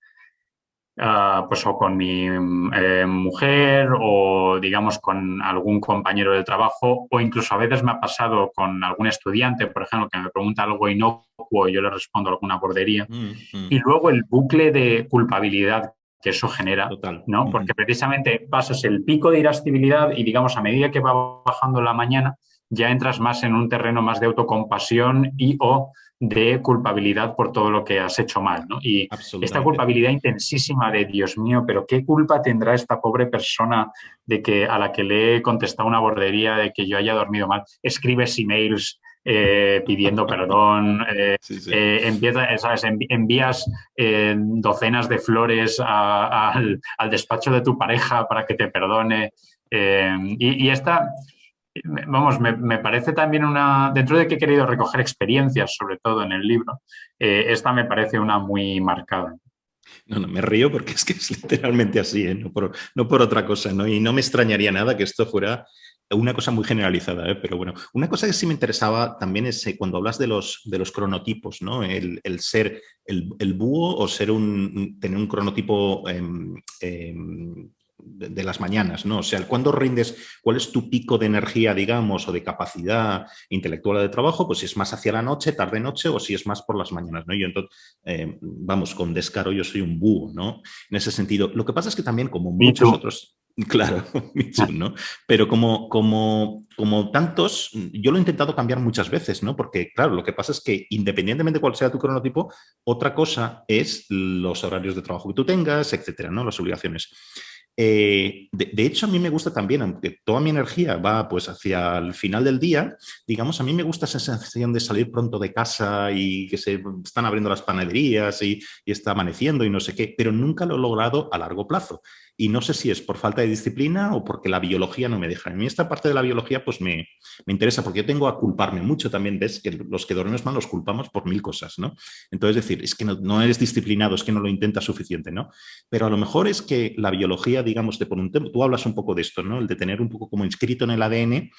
S2: pues o con mi mujer o digamos con algún compañero de trabajo o incluso a veces me ha pasado con algún estudiante, por ejemplo, que me pregunta algo inocuo y yo le respondo alguna bordería.
S1: Mm.
S2: Y
S1: Mm.
S2: luego el bucle de culpabilidad que eso genera,
S1: Total.
S2: ¿no? Porque
S1: Mm.
S2: precisamente pasas el pico de irascibilidad y digamos a medida que va bajando la mañana ya entras más en un terreno más de autocompasión y o de culpabilidad por todo lo que has hecho mal, ¿no? Y esta
S1: Absolutamente.
S2: culpabilidad intensísima de Dios mío, pero ¿qué culpa tendrá esta pobre persona de que a la que le he contestado una bordería de que yo haya dormido mal? Escribes emails pidiendo perdón,
S1: Sí, sí.
S2: ¿sabes? Envías docenas de flores al despacho de tu pareja para que te perdone. Y esta, vamos, me parece también dentro de que he querido recoger experiencias, sobre todo en el libro, esta me parece una muy marcada.
S1: No, no, me río porque es que es literalmente así, ¿eh? No por otra cosa, ¿no? Y no me extrañaría nada que esto fuera una cosa muy generalizada, ¿eh? Pero bueno, una cosa que sí me interesaba también es cuando hablas de los cronotipos, ¿no? El ser el búho o tener un cronotipo de las mañanas, ¿no? O sea, cuando rindes, cuál es tu pico de energía, digamos, o de capacidad intelectual de trabajo, pues si es más hacia la noche, tarde-noche, o si es más por las mañanas, ¿no? Yo entonces, vamos, con descaro, yo soy un búho, ¿no? En ese sentido. Lo que pasa es que también, como
S2: ¿Y
S1: muchos
S2: tú?
S1: otros, claro, me too, ¿no? Pero como tantos, yo lo he intentado cambiar muchas veces, ¿no? Porque, claro, lo que pasa es que independientemente de cuál sea tu cronotipo, otra cosa es los horarios de trabajo que tú tengas, etcétera, ¿no? Las obligaciones. De hecho, a mí me gusta también, aunque toda mi energía va pues hacia el final del día, digamos, a mí me gusta esa sensación de salir pronto de casa y que se están abriendo las panaderías y está amaneciendo y no sé qué, pero nunca lo he logrado a largo plazo. Y no sé si es por falta de disciplina o porque la biología no me deja. A mí esta parte de la biología pues me interesa porque yo tengo a culparme mucho también, ves que los que dormimos mal los culpamos por mil cosas, ¿no? Entonces, decir, es que no eres disciplinado, es que no lo intentas suficiente, ¿no? Pero a lo mejor es que la biología, digamos, por un tiempo, tú hablas un poco de esto, ¿no? El de tener un poco como inscrito en el ADN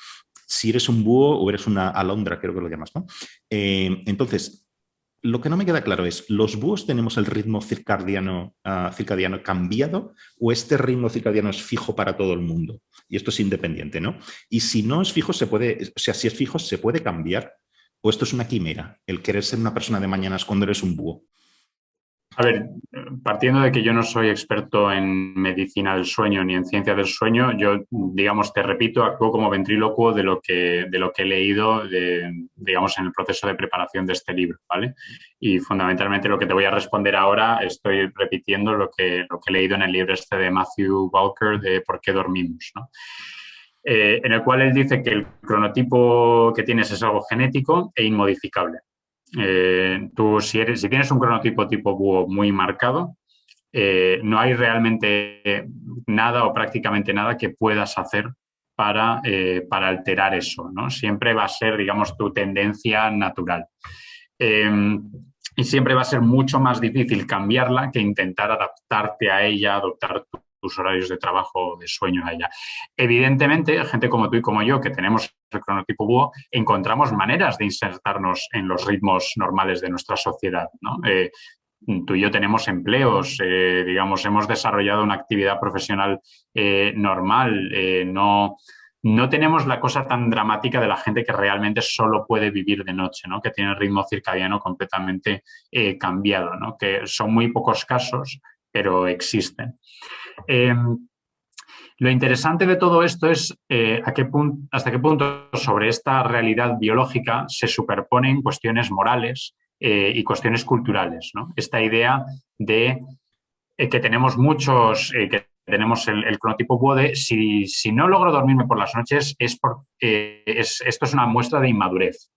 S1: si eres un búho o eres una alondra, creo que lo llamas, ¿no? Entonces, lo que no me queda claro es, ¿los búhos tenemos el ritmo circadiano cambiado o este ritmo circadiano es fijo para todo el mundo? Y esto es independiente, ¿no? Y si no es fijo, o sea, si es fijo, ¿se puede cambiar? ¿O esto es una quimera, el querer ser una persona de mañanas cuando eres un búho?
S2: A ver, partiendo de que yo no soy experto en medicina del sueño ni en ciencia del sueño, yo, digamos, te repito, actúo como ventrílocuo de lo que he leído, digamos, en el proceso de preparación de este libro, ¿vale? Y fundamentalmente lo que te voy a responder ahora, estoy repitiendo lo que he leído en el libro este de Matthew Walker de ¿Por qué dormimos?, ¿no? En el cual él dice que el cronotipo que tienes es algo genético e inmodificable. Tú, si tienes un cronotipo tipo búho muy marcado, no hay realmente nada o prácticamente nada que puedas hacer para alterar eso, ¿no? Siempre va a ser, digamos, tu tendencia natural. Y siempre va a ser mucho más difícil cambiarla que intentar adaptarte a ella, adoptar tus horarios de trabajo, de sueño a ella. Evidentemente, gente como tú y como yo, que tenemos el cronotipo búho, encontramos maneras de insertarnos en los ritmos normales de nuestra sociedad, ¿no? Tú y yo tenemos empleos, digamos, hemos desarrollado una actividad profesional normal, no tenemos la cosa tan dramática de la gente que realmente solo puede vivir de noche, ¿no? Que tiene el ritmo circadiano completamente cambiado, ¿no? Que son muy pocos casos, pero existen. Eh, lo interesante de todo esto es hasta qué punto sobre esta realidad biológica se superponen cuestiones morales y cuestiones culturales, ¿no? Esta idea de que tenemos que tenemos el cronotipo búho de si no logro dormirme por las noches esto es una muestra de inmadurez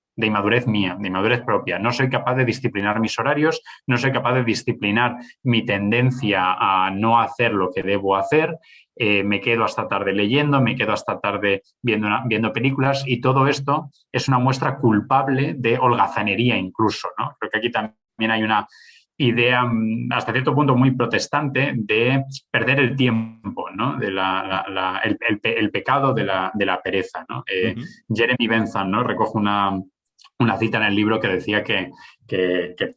S2: mía, de inmadurez propia. No soy capaz de disciplinar mis horarios, no soy capaz de disciplinar mi tendencia a no hacer lo que debo hacer, me quedo hasta tarde leyendo, me quedo hasta tarde viendo películas y todo esto es una muestra culpable de holgazanería incluso, ¿no? Creo que aquí también hay una idea hasta cierto punto muy protestante de perder el tiempo, ¿no? De el pecado de la pereza, ¿no?
S1: Uh -huh.
S2: Jeremy Bentham, ¿no? Recoge una cita en el libro que decía que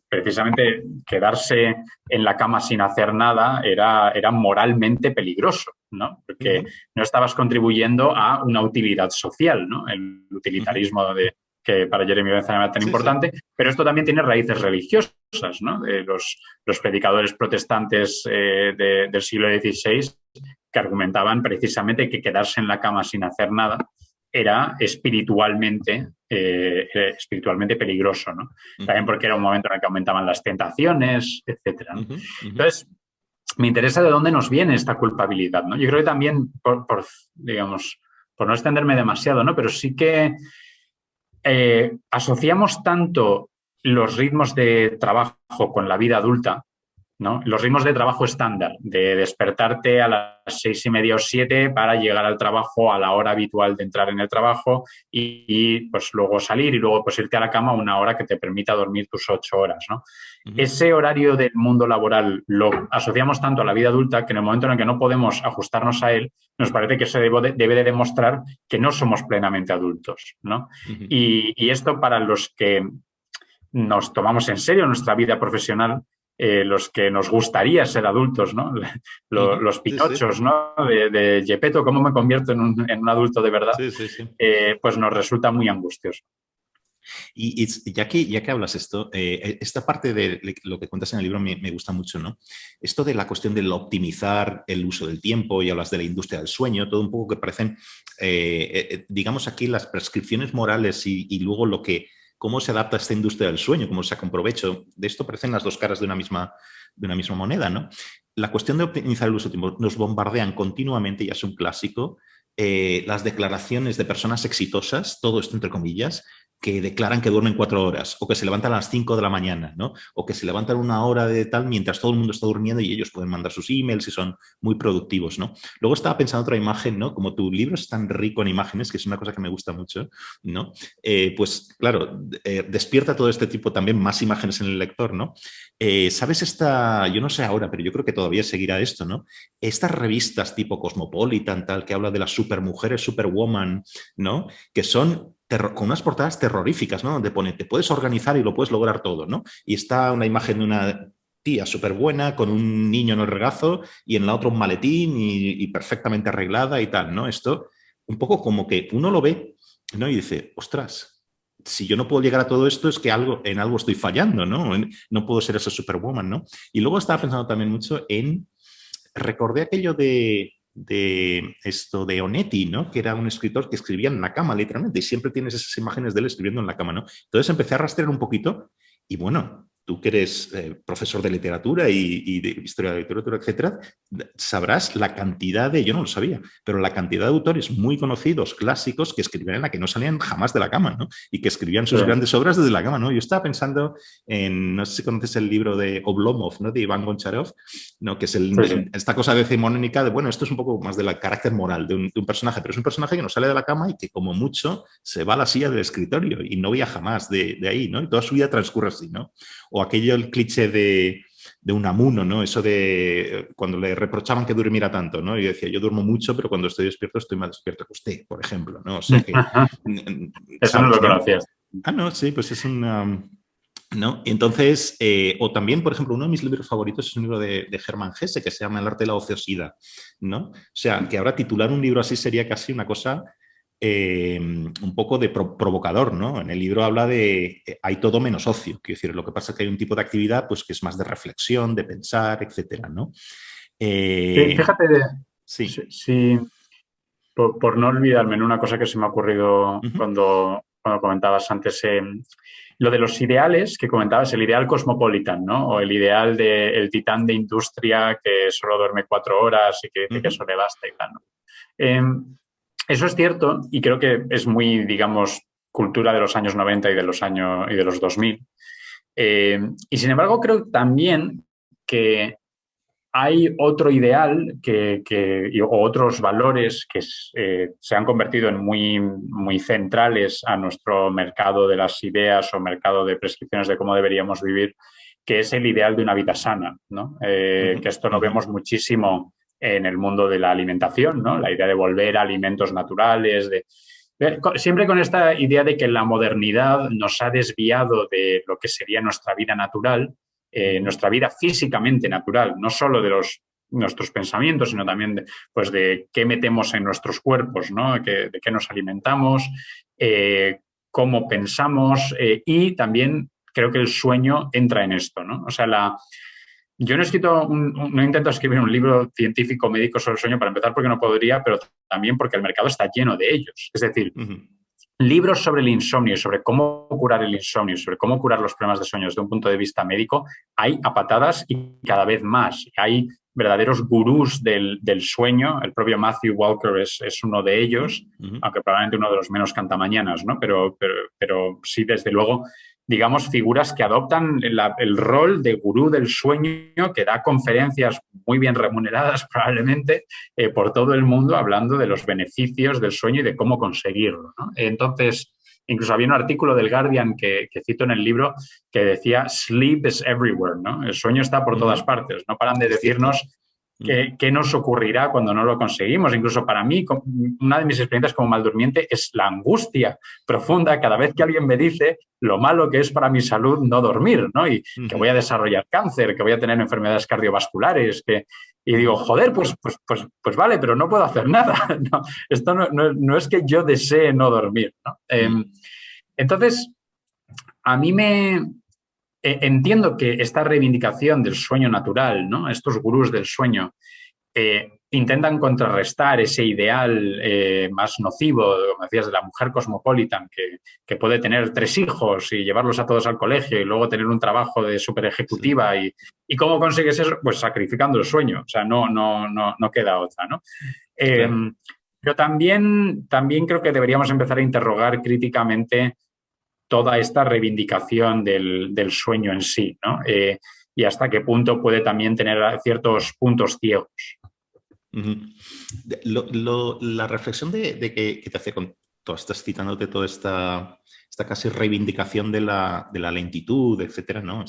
S2: precisamente quedarse en la cama sin hacer nada era moralmente peligroso, ¿no?
S1: Uh
S2: Porque
S1: -huh.
S2: no estabas contribuyendo a una utilidad social, ¿no? El
S1: Uh -huh.
S2: utilitarismo que para Jeremy Bentham era tan
S1: Sí, sí.
S2: importante, pero esto también tiene raíces religiosas, ¿no? De los predicadores protestantes del siglo XVI que argumentaban precisamente que quedarse en la cama sin hacer nada era espiritualmente espiritualmente peligroso, ¿no?
S1: Ujú,
S2: También porque era un momento en el que aumentaban las tentaciones, etcétera, ¿no?
S1: ujú, ujú.
S2: Entonces, me interesa de dónde nos viene esta culpabilidad, ¿no? Yo creo que también, digamos, por no extenderme demasiado, ¿no? Pero sí que asociamos tanto los ritmos de trabajo con la vida adulta, ¿no? Los ritmos de trabajo estándar, de despertarte a las 6:30 o 7 para llegar al trabajo a la hora habitual de entrar en el trabajo pues luego salir y luego pues irte a la cama a una hora que te permita dormir tus 8 horas, ¿no?
S1: Ujú.
S2: Ese horario del mundo laboral lo asociamos tanto a la vida adulta que en el momento en el que no podemos ajustarnos a él, nos parece que eso debe de demostrar que no somos plenamente adultos, ¿no?
S1: Ujú.
S2: Y esto para los que nos tomamos en serio nuestra vida profesional, los que nos gustaría ser adultos, ¿no?
S1: Ujú.
S2: Los
S1: Sí, sí,
S2: pinochos, ¿no? De Gepetto, ¿cómo me convierto en un adulto de verdad?
S1: sí, sí, sí.
S2: Pues nos resulta muy angustioso.
S1: Y ya que hablas esto, esta parte de lo que cuentas en el libro me gusta mucho, ¿no? Esto de la cuestión del optimizar el uso del tiempo y hablas de la industria del sueño, todo un poco que parecen, digamos aquí, las prescripciones morales y luego cómo se adapta a esta industria del sueño, cómo saca un provecho. De esto parecen las dos caras de una misma moneda, ¿no? La cuestión de optimizar el uso del tiempo nos bombardean continuamente, ya es un clásico, las declaraciones de personas exitosas, todo esto entre comillas, que declaran que duermen 4 horas o que se levantan a las 5 de la mañana, ¿no? O que se levantan una hora de tal mientras todo el mundo está durmiendo y ellos pueden mandar sus emails y son muy productivos, ¿no? Luego estaba pensando otra imagen, ¿no? Como tu libro es tan rico en imágenes, que es una cosa que me gusta mucho, ¿no? Pues claro, despierta todo este tipo también más imágenes en el lector, ¿no? ¿Sabes yo no sé ahora, pero yo creo que todavía seguirá esto, ¿no? Estas revistas tipo Cosmopolitan, tal, que habla de las supermujeres, superwoman, ¿no? Que son con unas portadas terroríficas, ¿no? Donde pone, te puedes organizar y lo puedes lograr todo, ¿no? Y está una imagen de una tía súper buena con un niño en el regazo y en la otra un maletín y perfectamente arreglada y tal, ¿no? Esto un poco como que uno lo ve, ¿no? Y dice, ostras, si yo no puedo llegar a todo esto es que en algo estoy fallando, ¿no? No puedo ser esa superwoman, ¿no? Y luego estaba pensando también mucho recordé aquello de esto de Onetti, ¿no? Que era un escritor que escribía en la cama, literalmente, y siempre tienes esas imágenes de él escribiendo en la cama, ¿no? Entonces empecé a rastrear un poquito y bueno, tú que eres profesor de literatura y de historia de la literatura, etcétera, sabrás la cantidad yo no lo sabía, pero la cantidad de autores muy conocidos, clásicos, que escribían en la que no salían jamás de la cama, ¿no? Y que escribían
S2: Sí.
S1: sus grandes obras desde la cama, ¿no? Yo estaba pensando no sé si conoces el libro de Oblomov, ¿no? De Iván Goncharov, ¿no? Que es
S2: Sí, sí.
S1: esta cosa decimonónica de, bueno, esto es un poco más del carácter moral de un personaje, pero es un personaje que no sale de la cama y que como mucho se va a la silla del escritorio y no viaja más de ahí, ¿no? Y toda su vida transcurre así, ¿no? O aquello, el cliché de Unamuno, ¿no? Eso de cuando le reprochaban que durmiera tanto, ¿no? Y decía, yo duermo mucho, pero cuando estoy despierto estoy más despierto que usted, por ejemplo, ¿no? O sea que,
S2: Eso no
S1: ¿sabes,
S2: lo
S1: no?
S2: conocías.
S1: Ah, no, sí, pues es una... ¿No? Y entonces, o también, por ejemplo, uno de mis libros favoritos es un libro de Hermann Hesse que se llama El arte de la ociosidad, ¿no? O sea, que ahora titular un libro así sería casi una cosa un poco de provocador, ¿no? En el libro habla de hay todo menos ocio, quiero decir, lo que pasa es que hay un tipo de actividad pues que es más de reflexión, de pensar, etcétera, ¿no?
S2: Fíjate,
S1: Sí.
S2: si, por no olvidarme, en una cosa que se me ha ocurrido
S1: Ujú,
S2: cuando comentabas antes, lo de los ideales que comentabas, el ideal cosmopolitan, ¿no? O el ideal del titán de industria que solo duerme 4 horas y que dice que
S1: ujú,
S2: eso le basta y tal, ¿no? Eh, Eso es cierto y creo que es muy, digamos, cultura de los años 90 y de los 2000. Y sin embargo, creo también que hay otro ideal o otros valores que se han convertido en muy, muy centrales a nuestro mercado de las ideas o mercado de prescripciones de cómo deberíamos vivir, que es el ideal de una vida sana, ¿no?
S1: ujú,
S2: Que esto lo
S1: ujú,
S2: vemos muchísimo en el mundo de la alimentación, ¿no? La idea de volver a alimentos naturales, siempre con esta idea de que la modernidad nos ha desviado de lo que sería nuestra vida natural,
S1: ujú.
S2: nuestra vida físicamente natural, no solo de nuestros pensamientos, sino también pues de qué metemos en nuestros cuerpos, ¿no? De qué nos alimentamos, cómo pensamos y también creo que el sueño entra en esto, ¿no? O sea, yo no he escrito, no intento escribir un libro científico médico sobre el sueño para empezar porque no podría, pero también porque el mercado está lleno de ellos. Es decir,
S1: Ujú.
S2: libros sobre el insomnio, sobre cómo curar el insomnio, sobre cómo curar los problemas de sueño desde un punto de vista médico, hay a patadas y cada vez más. Hay verdaderos gurús del sueño. El propio Matthew Walker es uno de ellos, aunque probablemente uno de los menos cantamañanas, ¿no? Pero sí, desde luego, digamos, figuras que adoptan el rol de gurú del sueño, que da conferencias muy bien remuneradas probablemente por todo el mundo hablando de los beneficios del sueño y de cómo conseguirlo, ¿no? Entonces, incluso había un artículo del Guardian que cito en el libro que decía "Sleep is everywhere", ¿no? El sueño está por todas partes. No paran de decirnos qué nos ocurrirá cuando no lo conseguimos. Incluso para mí, una de mis experiencias como maldurmiente es la angustia profunda cada vez que alguien me dice lo malo que es para mi salud no dormir, ¿no? Y que voy a desarrollar cáncer, que voy a tener enfermedades cardiovasculares, y digo, joder, pues vale, pero no puedo hacer nada. No, esto no es que yo desee no dormir, ¿no? Entonces, a mí entiendo que esta reivindicación del sueño natural, ¿no? Estos gurús del sueño intentan contrarrestar ese ideal más nocivo, como decías, de la mujer cosmopolitan que puede tener 3 hijos y llevarlos a todos al colegio y luego tener un trabajo de súper ejecutiva. Sí. ¿Y cómo consigues eso? Pues sacrificando el sueño. O sea, no queda otra, ¿no? Claro. Pero también creo que deberíamos empezar a interrogar críticamente toda esta reivindicación del sueño en sí, ¿no? Y hasta qué punto puede también tener ciertos puntos ciegos.
S1: La reflexión de que te hace con estás citándote toda esta casi reivindicación de la lentitud, etcétera, ¿no?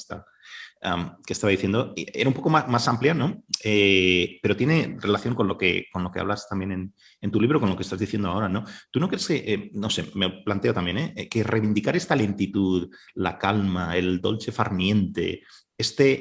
S1: Que estaba diciendo, era un poco más amplia, ¿no? Pero tiene relación con lo que hablas también en tu libro, con lo que estás diciendo ahora, ¿no? ¿Tú no crees que, no sé, me planteo también, que reivindicar esta lentitud, la calma, el dolce far niente,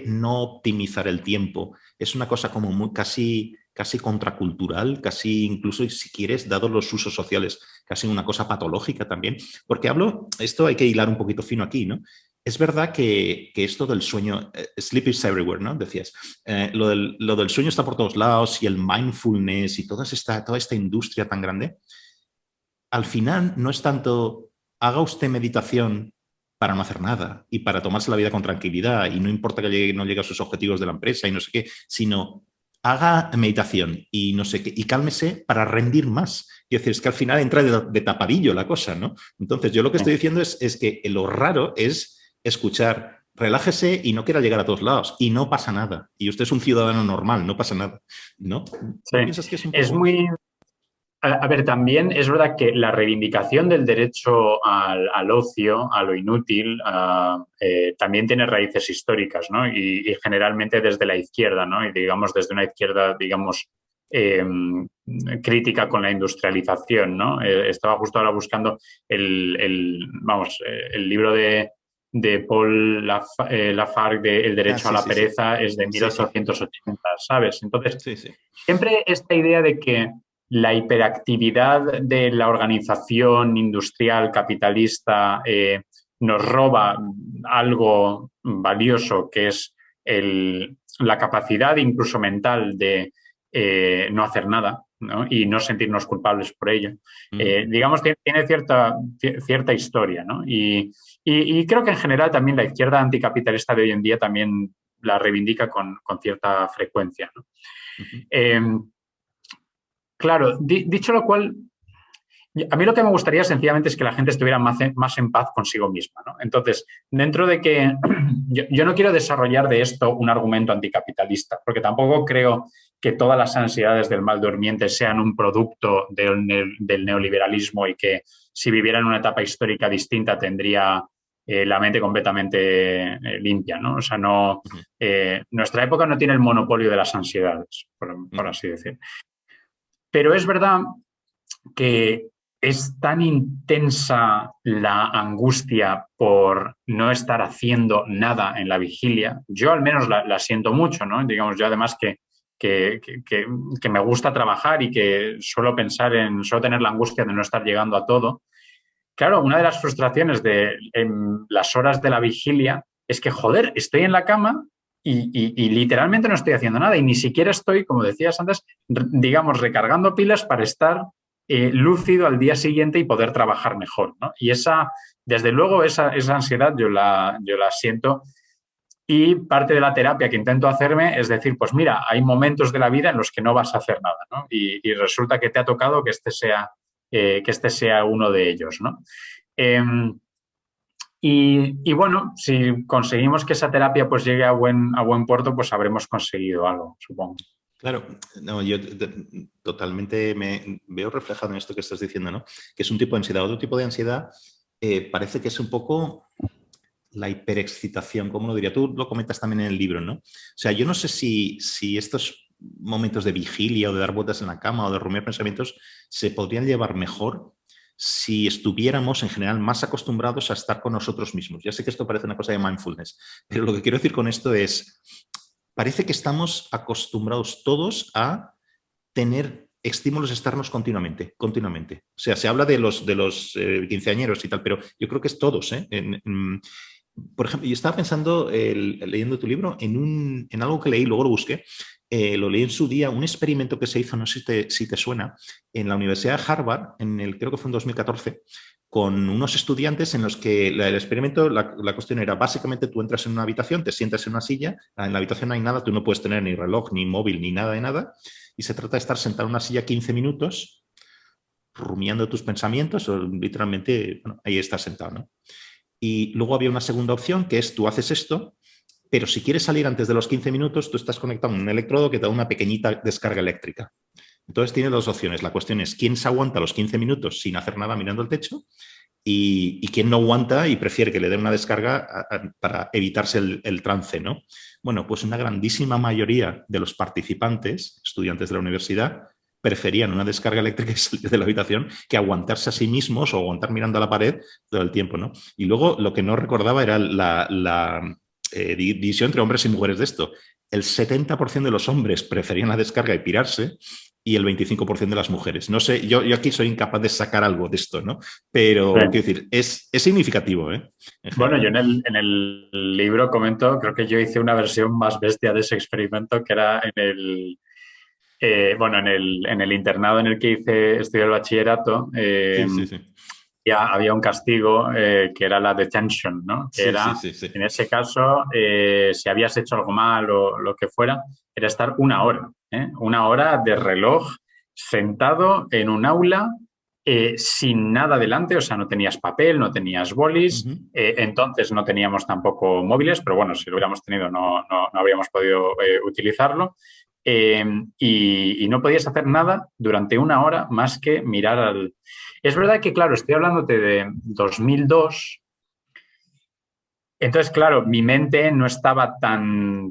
S1: no optimizar el tiempo, es una cosa como muy casi contracultural, casi incluso, si quieres, dados los usos sociales, casi una cosa patológica también? Porque esto hay que hilar un poquito fino aquí, ¿no? Es verdad que esto del sueño, sleep is everywhere, ¿no? Decías, lo del sueño está por todos lados y el mindfulness y toda esta industria tan grande, al final no es tanto haga usted meditación para no hacer nada y para tomarse la vida con tranquilidad y no importa que no llegue a sus objetivos de la empresa y no sé qué, sino haga meditación y no sé qué, y cálmese para rendir más. Es decir, es que al final entra de tapadillo la cosa, ¿no? Entonces, yo lo que estoy diciendo es que lo raro es escuchar, relájese y no quiera llegar a todos lados y no pasa nada. Y usted es un ciudadano normal, no pasa nada, ¿no?
S2: Sí. ¿Piensas que es muy... A ver, también es verdad que la reivindicación del derecho al ocio, a lo inútil, también tiene raíces históricas, ¿no? Y generalmente desde la izquierda, ¿no? Y digamos desde una izquierda, digamos, crítica con la industrialización, ¿no? Estaba justo ahora buscando el libro de Paul Lafargue de El derecho a la pereza, es de 1880, ¿sabes? Entonces, siempre esta idea de que la hiperactividad de la organización industrial capitalista nos roba algo valioso, que es la capacidad incluso mental de no hacer nada, ¿no? Y no sentirnos culpables por ello. Digamos, tiene cierta historia, ¿no? Y creo que en general también la izquierda anticapitalista de hoy en día también la reivindica con cierta frecuencia, ¿no? Claro, dicho lo cual, a mí lo que me gustaría sencillamente es que la gente estuviera más en paz consigo misma, ¿no? Entonces, dentro de que yo no quiero desarrollar de esto un argumento anticapitalista, porque tampoco creo que todas las ansiedades del mal durmiente sean un producto del neoliberalismo y que si viviera en una etapa histórica distinta tendría la mente completamente limpia, ¿no? O sea, nuestra época no tiene el monopolio de las ansiedades, por así decir. Pero es verdad que es tan intensa la angustia por no estar haciendo nada en la vigilia. Yo al menos la siento mucho, ¿no? Digamos, yo además que me gusta trabajar y que suelo tener la angustia de no estar llegando a todo. Claro, una de las frustraciones en las horas de la vigilia es que, joder, estoy en la cama y literalmente no estoy haciendo nada y ni siquiera estoy, como decías antes, digamos, recargando pilas para estar lúcido al día siguiente y poder trabajar mejor, ¿no? Y desde luego, esa ansiedad yo la siento. Y parte de la terapia que intento hacerme es decir, pues mira, hay momentos de la vida en los que no vas a hacer nada, ¿no? Y resulta que te ha tocado que este sea uno de ellos, ¿no? Y bueno, si conseguimos que esa terapia pues llegue a buen puerto, pues habremos conseguido algo, supongo.
S1: Claro, no, yo totalmente me veo reflejado en esto que estás diciendo, ¿no? Que es un tipo de ansiedad. Otro tipo de ansiedad parece que es un poco la hiperexcitación, ¿cómo lo diría? Tú lo comentas también en el libro, ¿no? O sea, yo no sé si estos momentos de vigilia o de dar vueltas en la cama o de rumiar pensamientos se podrían llevar mejor si estuviéramos en general más acostumbrados a estar con nosotros mismos. Ya sé que esto parece una cosa de mindfulness, pero lo que quiero decir con esto es, parece que estamos acostumbrados todos a tener estímulos externos continuamente. O sea, se habla de los quinceañeros y tal, pero yo creo que es todos, ¿eh? Por ejemplo, yo estaba pensando, leyendo tu libro, en algo que leí, luego lo busqué, lo leí en su día, un experimento que se hizo, no sé si te suena, en la Universidad de Harvard, creo que fue en 2014, con unos estudiantes en los que el experimento, la cuestión era, básicamente tú entras en una habitación, te sientas en una silla, en la habitación no hay nada, tú no puedes tener ni reloj, ni móvil, ni nada de nada, y se trata de estar sentado en una silla 15 minutos, rumiando tus pensamientos, o literalmente, bueno, ahí estás sentado, ¿no? Y luego había una segunda opción, que es tú haces esto, pero si quieres salir antes de los 15 minutos, tú estás conectado a un electrodo que te da una pequeñita descarga eléctrica. Entonces tiene dos opciones. La cuestión es quién se aguanta los 15 minutos sin hacer nada mirando el techo y quién no aguanta y prefiere que le den una descarga para evitarse el trance, ¿no? Bueno, pues una grandísima mayoría de los participantes, estudiantes de la universidad, preferían una descarga eléctrica y salir de la habitación que aguantarse a sí mismos o aguantar mirando a la pared todo el tiempo, ¿no? Y luego lo que no recordaba era la división entre hombres y mujeres de esto. El 70% de los hombres preferían la descarga y pirarse y el 25% de las mujeres. No sé, yo aquí soy incapaz de sacar algo de esto, ¿no? Pero,
S2: Sí.
S1: quiero decir, es significativo, ¿eh?
S2: Bueno, yo en el libro comento, creo que yo hice una versión más bestia de ese experimento, que era en el internado en el que estudié el bachillerato,
S1: Sí, sí, sí.
S2: ya había un castigo que era la detention, ¿no? Que
S1: Sí, sí,
S2: era,
S1: sí, sí.
S2: en ese caso, si habías hecho algo mal o lo que fuera, era estar una hora de reloj sentado en un aula sin nada delante, o sea, no tenías papel, no tenías bolis, entonces no teníamos tampoco móviles, pero bueno, si lo hubiéramos tenido no habríamos podido utilizarlo. Y no podías hacer nada durante una hora más que mirar al... Es verdad que, claro, estoy hablándote de 2002. Entonces, claro, mi mente no estaba tan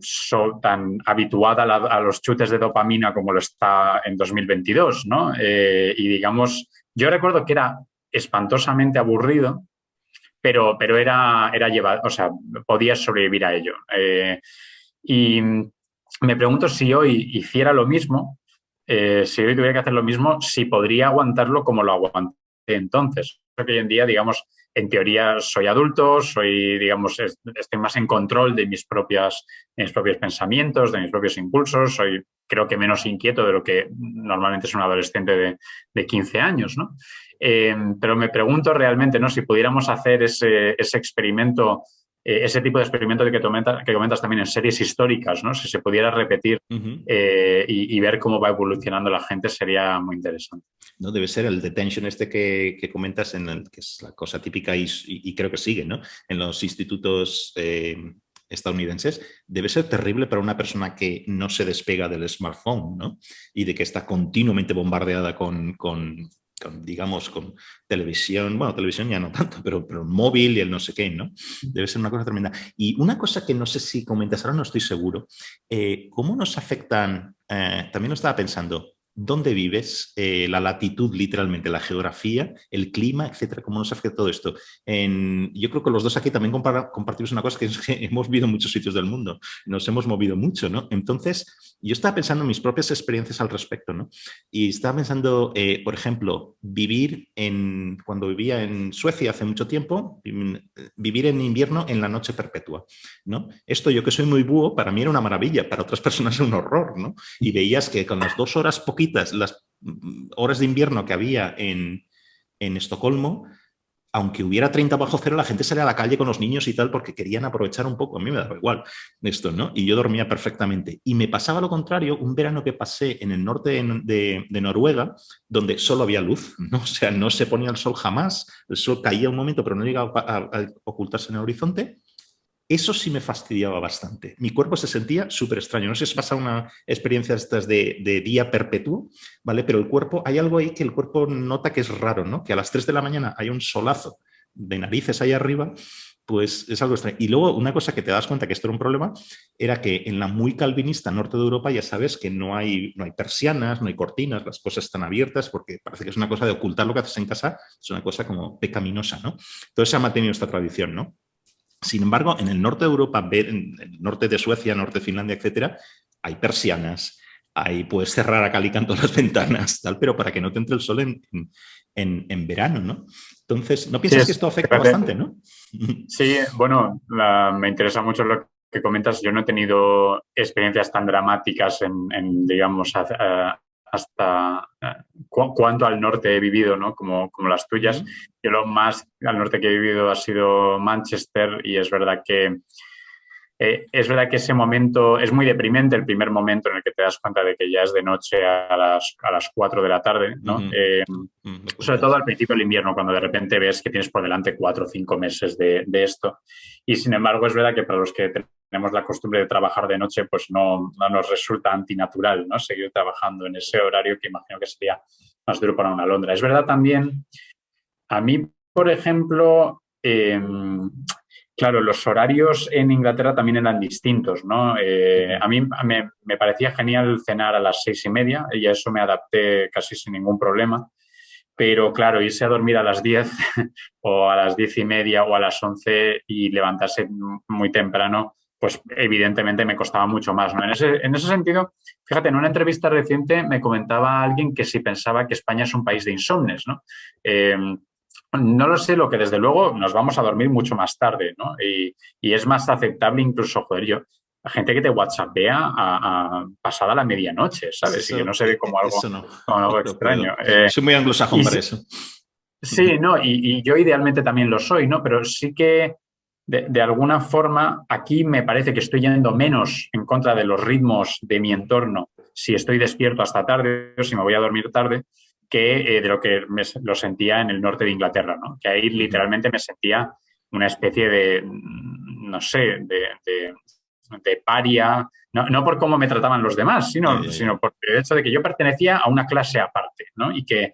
S2: habituada a los chutes de dopamina como lo está en 2022, ¿no? Y digamos, yo recuerdo que era espantosamente aburrido, pero era llevar, o sea, podías sobrevivir a ello. Y me pregunto si hoy hiciera lo mismo, si hoy tuviera que hacer lo mismo, si podría aguantarlo como lo aguanté entonces. Creo que hoy en día, digamos, en teoría soy adulto, digamos, estoy más en control de mis propios pensamientos, de mis propios impulsos, creo que menos inquieto de lo que normalmente es un adolescente de 15 años, ¿no? Pero me pregunto realmente, ¿no? Si pudiéramos hacer ese experimento, ese tipo de experimento que comentas también en series históricas, ¿no? Si se pudiera repetir y ver cómo va evolucionando la gente, sería muy interesante.
S1: No debe ser el detention este que comentas, que es la cosa típica y creo que sigue, ¿no? En los institutos estadounidenses, debe ser terrible para una persona que no se despega del smartphone, ¿no? Y de que está continuamente bombardeada digamos, con televisión, bueno, televisión ya no tanto, pero el móvil y el no sé qué, ¿no? Debe ser una cosa tremenda. Y una cosa que no sé si comentas, ahora no estoy seguro, ¿cómo nos afectan? También lo estaba pensando, ¿dónde vives? La latitud, literalmente, la geografía, el clima, etcétera, ¿cómo nos afecta todo esto? Yo creo que los dos aquí también compartimos una cosa, que es que hemos vivido en muchos sitios del mundo, nos hemos movido mucho, ¿no? Entonces, yo estaba pensando en mis propias experiencias al respecto, ¿no? Y estaba pensando, por ejemplo, cuando vivía en Suecia hace mucho tiempo, vivir en invierno en la noche perpetua, ¿no? Esto, yo que soy muy búho, para mí era una maravilla, para otras personas era un horror, ¿no? Y veías que con las 2 horas poquitas, las horas de invierno que había en Estocolmo, aunque hubiera 30 bajo cero, la gente salía a la calle con los niños y tal porque querían aprovechar un poco. A mí me daba igual esto, ¿no? Y yo dormía perfectamente. Y me pasaba lo contrario un verano que pasé en el norte de Noruega, donde solo había luz, ¿no? O sea, no se ponía el sol jamás, el sol caía un momento, pero no llegaba a ocultarse en el horizonte. Eso sí me fastidiaba bastante. Mi cuerpo se sentía súper extraño. No sé si pasa una experiencia estas de día perpetuo, ¿vale? Pero el cuerpo, hay algo ahí que el cuerpo nota que es raro, ¿no? Que a las 3 de la mañana hay un solazo de narices ahí arriba, pues es algo extraño. Y luego una cosa que te das cuenta que esto era un problema, era que en la muy calvinista norte de Europa ya sabes que no hay persianas, no hay cortinas, las cosas están abiertas porque parece que es una cosa de ocultar lo que haces en casa, es una cosa como pecaminosa, ¿no? Entonces se ha mantenido esta tradición, ¿no? Sin embargo, en el norte de Europa, en el norte de Suecia, norte de Finlandia, etcétera, hay persianas, ahí puedes cerrar a cal y canto las ventanas, tal, pero para que no te entre el sol en verano, ¿no? Entonces, ¿no piensas que esto afecta bastante, no?
S2: Sí, bueno, me interesa mucho lo que comentas. Yo no he tenido experiencias tan dramáticas digamos, hasta cuánto al norte he vivido, ¿no? Como las tuyas. Yo lo más al norte que he vivido ha sido Manchester y es verdad que ese momento es muy deprimente, el primer momento en el que te das cuenta de que ya es de noche a las 4 de la tarde, ¿no? Sobre todo al principio del invierno, cuando de repente ves que tienes por delante 4 o 5 meses de esto. Y sin embargo, es verdad que para los que tenemos la costumbre de trabajar de noche, pues no nos resulta antinatural, ¿no? Seguir trabajando en ese horario que imagino que sería más duro para una Londra. Es verdad también, a mí, por ejemplo, claro, los horarios en Inglaterra también eran distintos, ¿no? A mí me parecía genial cenar a las 6:30 y a eso me adapté casi sin ningún problema. Pero claro, irse a dormir a las 10 o a las 10:30 o a las 11 y levantarse muy temprano, pues evidentemente me costaba mucho más, ¿no? En ese sentido, fíjate, en una entrevista reciente me comentaba alguien que si pensaba que España es un país de insomnes, ¿no? No lo sé, lo que desde luego nos vamos a dormir mucho más tarde, ¿no? Y es más aceptable incluso, joder, la gente que te WhatsAppea pasada la medianoche, ¿sabes? Y que no se ve como algo,
S1: eso no,
S2: como algo
S1: no
S2: extraño.
S1: Soy muy anglosajón para eso.
S2: Sí, no, y yo idealmente también lo soy, ¿no? Pero sí que de alguna forma aquí me parece que estoy yendo menos en contra de los ritmos de mi entorno si estoy despierto hasta tarde o si me voy a dormir tarde, que de lo que lo sentía en el norte de Inglaterra, ¿no? Que ahí literalmente me sentía una especie de, no sé, de paria, no por cómo me trataban los demás, sino por el hecho de que yo pertenecía a una clase aparte, ¿no? Y que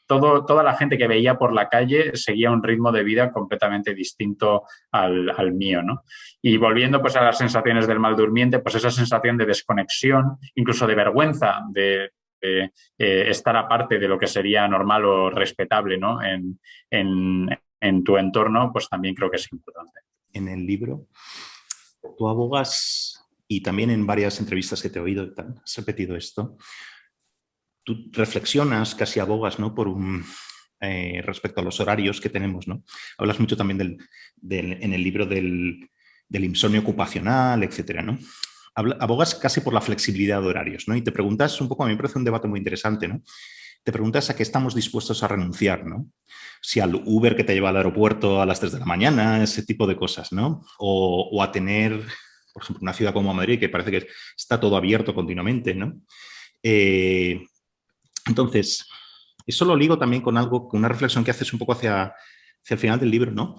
S2: toda la gente que veía por la calle seguía un ritmo de vida completamente distinto al mío, ¿no? Y volviendo pues a las sensaciones del mal durmiente, pues esa sensación de desconexión, incluso de vergüenza, de estar aparte de lo que sería normal o respetable, ¿no? En tu entorno, pues también creo que es importante.
S1: En el libro tú abogas, y también en varias entrevistas que te he oído, has repetido esto, tú reflexionas, casi abogas, ¿no? Por respecto a los horarios que tenemos, ¿no? Hablas mucho también en el libro del insomnio ocupacional, etcétera, ¿no? Abogas casi por la flexibilidad de horarios, ¿no? Y te preguntas un poco, a mí me parece un debate muy interesante, ¿no? Te preguntas a qué estamos dispuestos a renunciar, ¿no? Si al Uber que te lleva al aeropuerto a las 3 de la mañana, ese tipo de cosas, ¿no? O a tener, por ejemplo, una ciudad como Madrid, que parece que está todo abierto continuamente, ¿no? Entonces, eso lo ligo también con una reflexión que haces un poco hacia el final del libro, ¿no?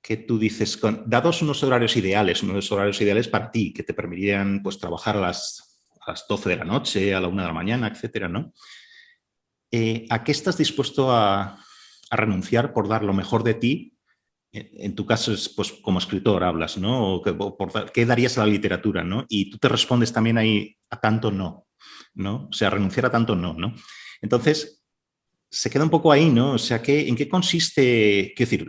S1: Que tú dices, dados unos horarios ideales para ti, que te permitirían pues, trabajar a las 12 de la noche, a la 1 de la mañana, etcétera, ¿no? ¿A qué estás dispuesto a renunciar por dar lo mejor de ti? En tu caso, pues, como escritor hablas, ¿no? ¿Qué darías a la literatura, ¿no? Y tú te respondes también ahí a tanto no, ¿no? O sea, renunciar a tanto no, ¿no? Entonces, se queda un poco ahí, ¿no? O sea, ¿en qué consiste? Quiero decir,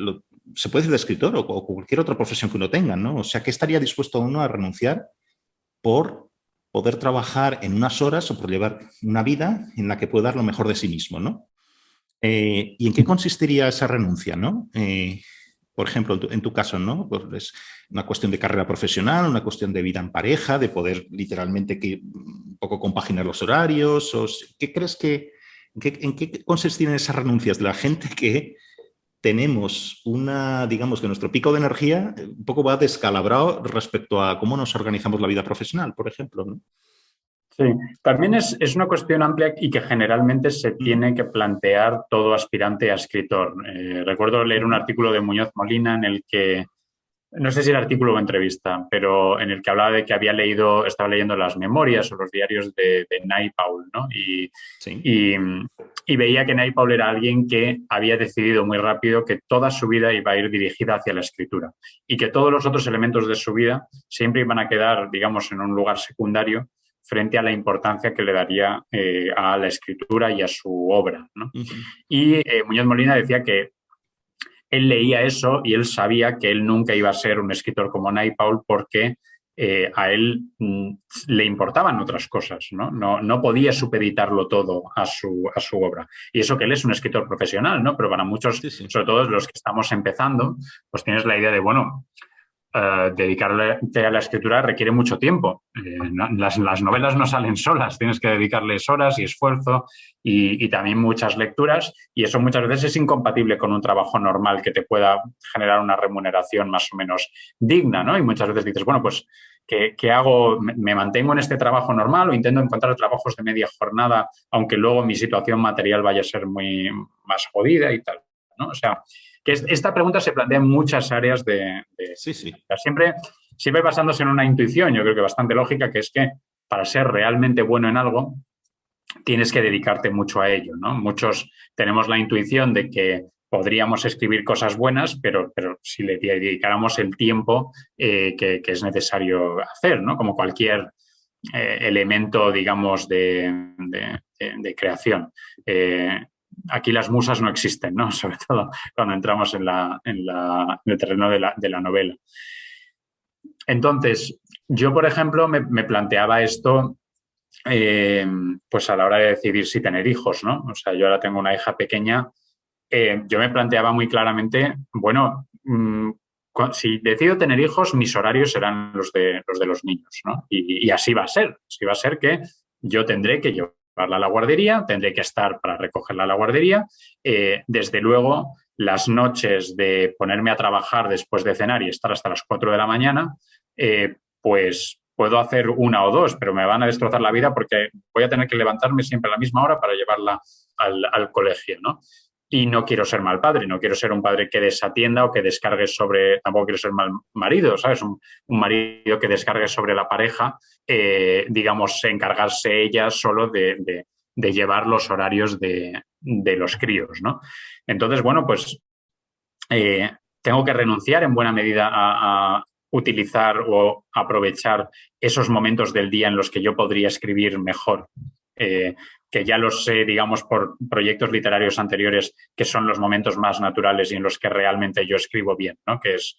S1: se puede decir de escritor o cualquier otra profesión que uno tenga, ¿no? O sea, ¿qué estaría dispuesto uno a renunciar por poder trabajar en unas horas o por llevar una vida en la que pueda dar lo mejor de sí mismo, ¿no? ¿Y en qué consistiría esa renuncia, ¿no? Por ejemplo, en tu caso, ¿no? Pues es una cuestión de carrera profesional, una cuestión de vida en pareja, de poder literalmente poco compaginar los horarios? ¿Qué crees en qué consisten esas renuncias de la gente que tenemos digamos que nuestro pico de energía un poco va descalabrado respecto a cómo nos organizamos la vida profesional, por ejemplo, ¿no?
S2: Sí, también es una cuestión amplia y que generalmente se tiene que plantear todo aspirante a escritor. Recuerdo leer un artículo de Muñoz Molina en el que, no sé si era artículo o entrevista, pero en el que hablaba de que estaba leyendo las memorias o los diarios de Naipaul, ¿no?
S1: Sí.
S2: Y veía que Naipaul era alguien que había decidido muy rápido que toda su vida iba a ir dirigida hacia la escritura y que todos los otros elementos de su vida siempre iban a quedar, digamos, en un lugar secundario frente a la importancia que le daría a la escritura y a su obra, ¿no? Y Muñoz Molina decía que él leía eso y él sabía que él nunca iba a ser un escritor como Naipaul porque a él le importaban otras cosas, ¿no? No podía supeditarlo todo a su obra. Y eso que él es un escritor profesional, ¿no? Pero para muchos,
S1: Sí, sí.
S2: sobre todo los que estamos empezando, pues tienes la idea de, bueno, dedicarle a la escritura requiere mucho tiempo. Las novelas no salen solas, tienes que dedicarles horas y esfuerzo y también muchas lecturas y eso muchas veces es incompatible con un trabajo normal que te pueda generar una remuneración más o menos digna, ¿no? Y muchas veces dices, bueno, pues, ¿qué hago? ¿Me mantengo en este trabajo normal o intento encontrar trabajos de media jornada, aunque luego mi situación material vaya a ser muy más jodida y tal, ¿no? O sea, que esta pregunta se plantea en muchas áreas
S1: Sí, sí.
S2: siempre basándose en una intuición, yo creo que bastante lógica, que es que para ser realmente bueno en algo tienes que dedicarte mucho a ello, ¿no? Muchos tenemos la intuición de que podríamos escribir cosas buenas, pero si le dedicáramos el tiempo que es necesario hacer, ¿no? Como cualquier elemento, digamos, de creación. Aquí las musas no existen, ¿no? Sobre todo cuando entramos en el terreno de la novela. Entonces, yo, por ejemplo, me planteaba esto pues a la hora de decidir si tener hijos, ¿no? O sea, yo ahora tengo una hija pequeña. Yo me planteaba muy claramente, bueno, si decido tener hijos, mis horarios serán los de los niños, ¿no? Y así va a ser. Así va a ser que yo tendré que llevarla a la guardería, tendré que estar para recogerla a la guardería. Desde luego, las noches de ponerme a trabajar después de cenar y estar hasta las 4 de la mañana, pues puedo hacer una o dos, pero me van a destrozar la vida porque voy a tener que levantarme siempre a la misma hora para llevarla al colegio, ¿no? Y no quiero ser mal padre, no quiero ser un padre que desatienda o que descargue tampoco quiero ser mal marido, ¿sabes? Un marido que descargue sobre la pareja, digamos, encargarse ella solo de llevar los horarios de los críos, ¿no? Entonces, bueno, pues tengo que renunciar en buena medida a utilizar o aprovechar esos momentos del día en los que yo podría escribir mejor. Que ya lo sé, digamos, por proyectos literarios anteriores, que son los momentos más naturales y en los que realmente yo escribo bien, ¿no? Que es,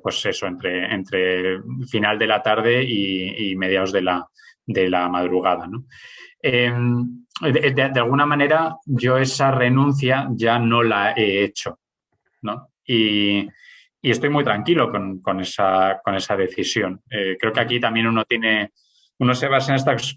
S2: pues eso, entre final de la tarde y mediados de la madrugada, ¿no? De alguna manera, yo esa renuncia ya no la he hecho, ¿no? Y estoy muy tranquilo con esa decisión. Creo que aquí también uno se basa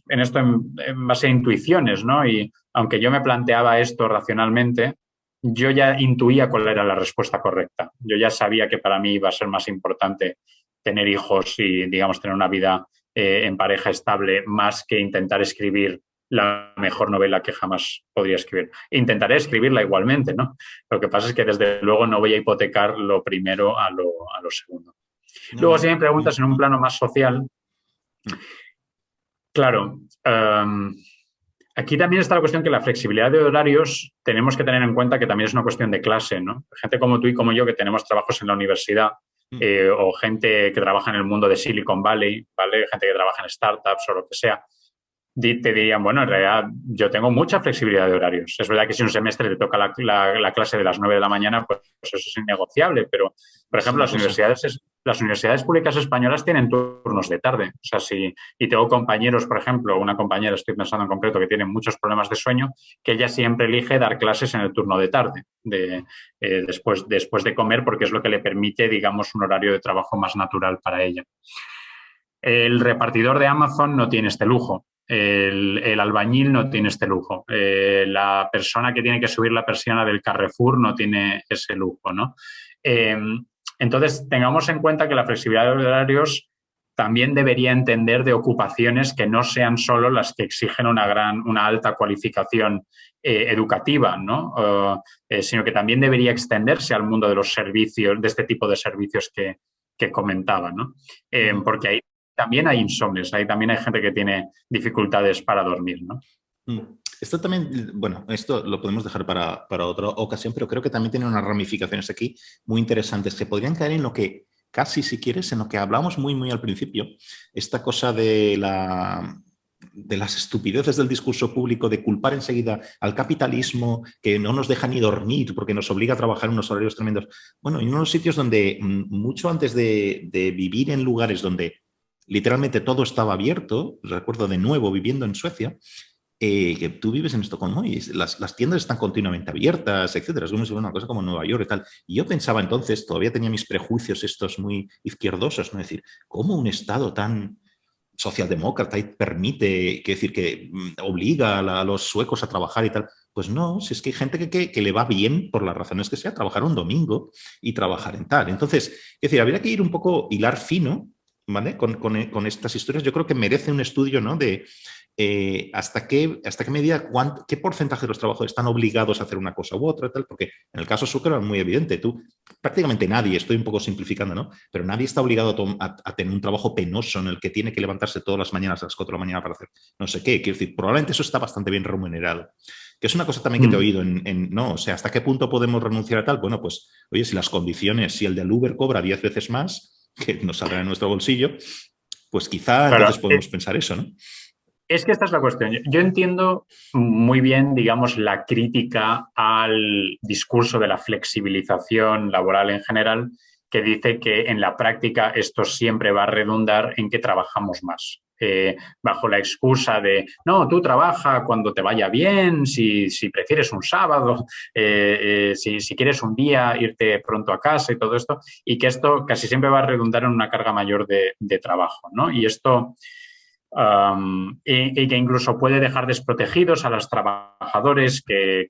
S2: en esto en base a intuiciones, ¿no? Y aunque yo me planteaba esto racionalmente, yo ya intuía cuál era la respuesta correcta. Yo ya sabía que para mí iba a ser más importante tener hijos y, digamos, tener una vida en pareja estable más que intentar escribir la mejor novela que jamás podría escribir. Intentaré escribirla igualmente, ¿no? Lo que pasa es que desde luego no voy a hipotecar lo primero a lo segundo.
S1: No,
S2: Luego, si
S1: no.
S2: me preguntas en un plano más social, claro, aquí también está la cuestión que la flexibilidad de horarios tenemos que tener en cuenta que también es una cuestión de clase, ¿no? Gente como tú y como yo que tenemos trabajos en la universidad o gente que trabaja en el mundo de Silicon Valley, ¿vale? Gente que trabaja en startups o lo que sea, te dirían, bueno, en realidad yo tengo mucha flexibilidad de horarios. Es verdad que si un semestre te toca la clase de las 9 de la mañana, pues eso es innegociable, pero, por
S1: Es
S2: ejemplo,
S1: una cosa.
S2: las universidades públicas españolas tienen turnos de tarde. O sea, y tengo compañeros, por ejemplo, una compañera, estoy pensando en concreto, que tiene muchos problemas de sueño, que ella siempre elige dar clases en el turno de tarde, después de comer, porque es lo que le permite, digamos, un horario de trabajo más natural para ella. El repartidor de Amazon no tiene este lujo. El albañil no tiene este lujo. La persona que tiene que subir la persiana del Carrefour no tiene ese lujo, ¿no? Entonces, tengamos en cuenta que la flexibilidad de horarios también debería entender de ocupaciones que no sean solo las que exigen una alta cualificación educativa, ¿no? Sino que también debería extenderse al mundo de los servicios, de este tipo de servicios que comentaba, ¿no? Porque ahí también hay insomnios, ahí también hay gente que tiene dificultades para dormir, ¿no?
S1: Esto también, bueno, esto lo podemos dejar para otra ocasión, pero creo que también tiene unas ramificaciones aquí muy interesantes que podrían caer en lo que casi, si quieres, en lo que hablamos muy al principio, esta cosa de las estupideces del discurso público, de culpar enseguida al capitalismo, que no nos deja ni dormir porque nos obliga a trabajar unos horarios tremendos. Bueno, en unos sitios donde mucho antes de vivir en lugares donde literalmente todo estaba abierto, recuerdo de nuevo viviendo en Suecia, que tú vives en Estocolmo y las tiendas están continuamente abiertas, etcétera. Es como si fuera una cosa como Nueva York y tal. Y yo pensaba entonces, todavía tenía mis prejuicios estos muy izquierdosos, ¿no? Es decir, ¿cómo un Estado tan socialdemócrata y permite, que decir, que obliga a los suecos a trabajar y tal? Pues no, si es que hay gente que le va bien, por las razones que sea, trabajar un domingo y trabajar en tal. Entonces, es decir, habría que ir un poco, hilar fino, ¿vale? Con estas historias. Yo creo que merece un estudio, ¿no? De hasta qué medida, qué porcentaje de los trabajadores están obligados a hacer una cosa u otra, tal, porque en el caso sucre es muy evidente. Prácticamente nadie, estoy un poco simplificando, ¿no? Pero nadie está obligado a tener un trabajo penoso en el que tiene que levantarse todas las mañanas a las 4 de la mañana para hacer no sé qué. Quiero decir, probablemente eso está bastante bien remunerado. Que es una cosa también que te he oído no, o sea, ¿hasta qué punto podemos renunciar a tal? Bueno, pues, oye, si las condiciones, si el del Uber cobra 10 veces más, que nos saldrá en nuestro bolsillo, pues quizá
S2: Claro,
S1: entonces podemos pensar eso, ¿no?
S2: es que esta es la cuestión. Yo entiendo muy bien, digamos, la crítica al discurso de la flexibilización laboral en general, que dice que en la práctica esto siempre va a redundar en que trabajamos más. Bajo la excusa de, no, tú trabaja cuando te vaya bien, si prefieres un sábado, si quieres un día irte pronto a casa y todo esto, y que esto casi siempre va a redundar en una carga mayor de trabajo, ¿no? Y esto... y que incluso puede dejar desprotegidos a los trabajadores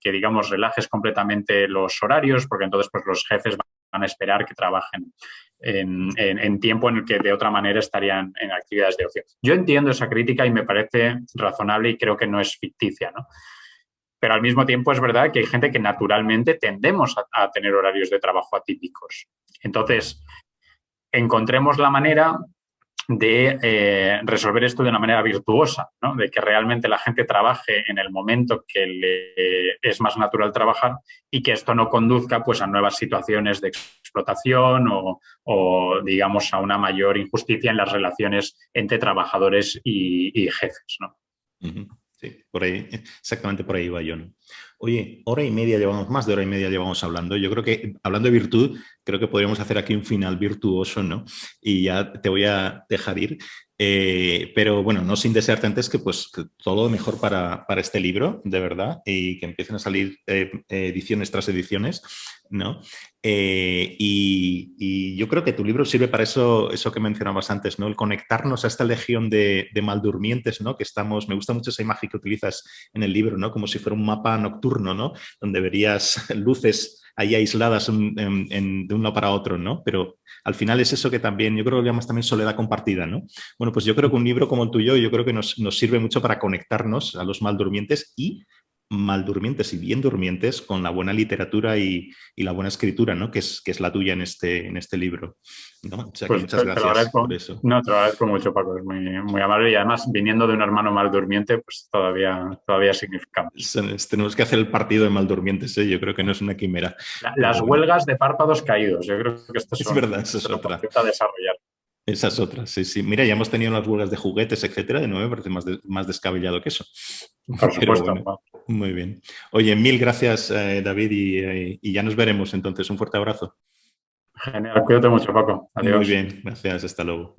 S2: digamos, relajes completamente los horarios, porque entonces pues, los jefes van a esperar que trabajen en tiempo en el que de otra manera estarían en actividades de ocio. Yo entiendo esa crítica y me parece razonable y creo que no es ficticia, ¿no? Pero al mismo tiempo es verdad que hay gente que naturalmente tendemos a tener horarios de trabajo atípicos. Entonces, encontremos la manera de resolver esto de una manera virtuosa, ¿no? De que realmente la gente trabaje en el momento que le es más natural trabajar y que esto no conduzca pues, a nuevas situaciones de explotación o digamos, a una mayor injusticia en las relaciones entre trabajadores y jefes, ¿no?
S1: Sí, por ahí, exactamente por ahí va yo, ¿no? Oye, hora y media llevamos, más de hora y media llevamos hablando. Yo creo que, hablando de virtud, creo que podríamos hacer aquí un final virtuoso, ¿no? Y ya te voy a dejar ir. Pero bueno, no sin desearte antes que pues que todo lo mejor para este libro, de verdad, y que empiecen a salir ediciones tras ediciones, ¿no? Y yo creo que tu libro sirve para eso que mencionabas antes, ¿no? El conectarnos a esta legión de maldurmientes, ¿no? Que estamos, me gusta mucho esa imagen que utilizas en el libro, ¿no? Como si fuera un mapa nocturno, ¿no? Donde verías luces ahí aisladas de un lado para otro, ¿no? Pero al final es eso que también, yo creo que lo llamas también soledad compartida, ¿no? Bueno, pues yo creo que un libro como el tuyo, yo creo que nos sirve mucho para conectarnos a los maldurmientes y maldurmientes y bien durmientes con la buena literatura y la buena escritura, ¿no? Que es la tuya en este libro, ¿no? O sea, que
S2: Pues
S1: muchas
S2: te lo
S1: gracias
S2: agradezco.
S1: por eso.
S2: No, te lo agradezco mucho, Paco. Es muy, muy amable y además, viniendo de un hermano mal durmiente, pues todavía significa más.
S1: Tenemos que hacer el partido de maldurmientes, ¿eh? Yo creo que no es una quimera, pero
S2: Las
S1: bueno,
S2: huelgas de párpados caídos. Yo creo que esto
S1: es verdad, esa
S2: es
S1: es
S2: un
S1: otra.
S2: concepto a desarrollar.
S1: Esa es otra, sí, sí. Mira, ya hemos tenido unas huelgas de juguetes, etcétera, de nuevo me parece más descabellado que eso.
S2: Por
S1: Pero
S2: supuesto.
S1: bueno, muy bien. Oye, mil gracias, David, y ya nos veremos entonces. Un fuerte abrazo.
S2: Genial. Cuídate mucho, Paco.
S1: Muy
S2: Adiós.
S1: bien, gracias, hasta luego.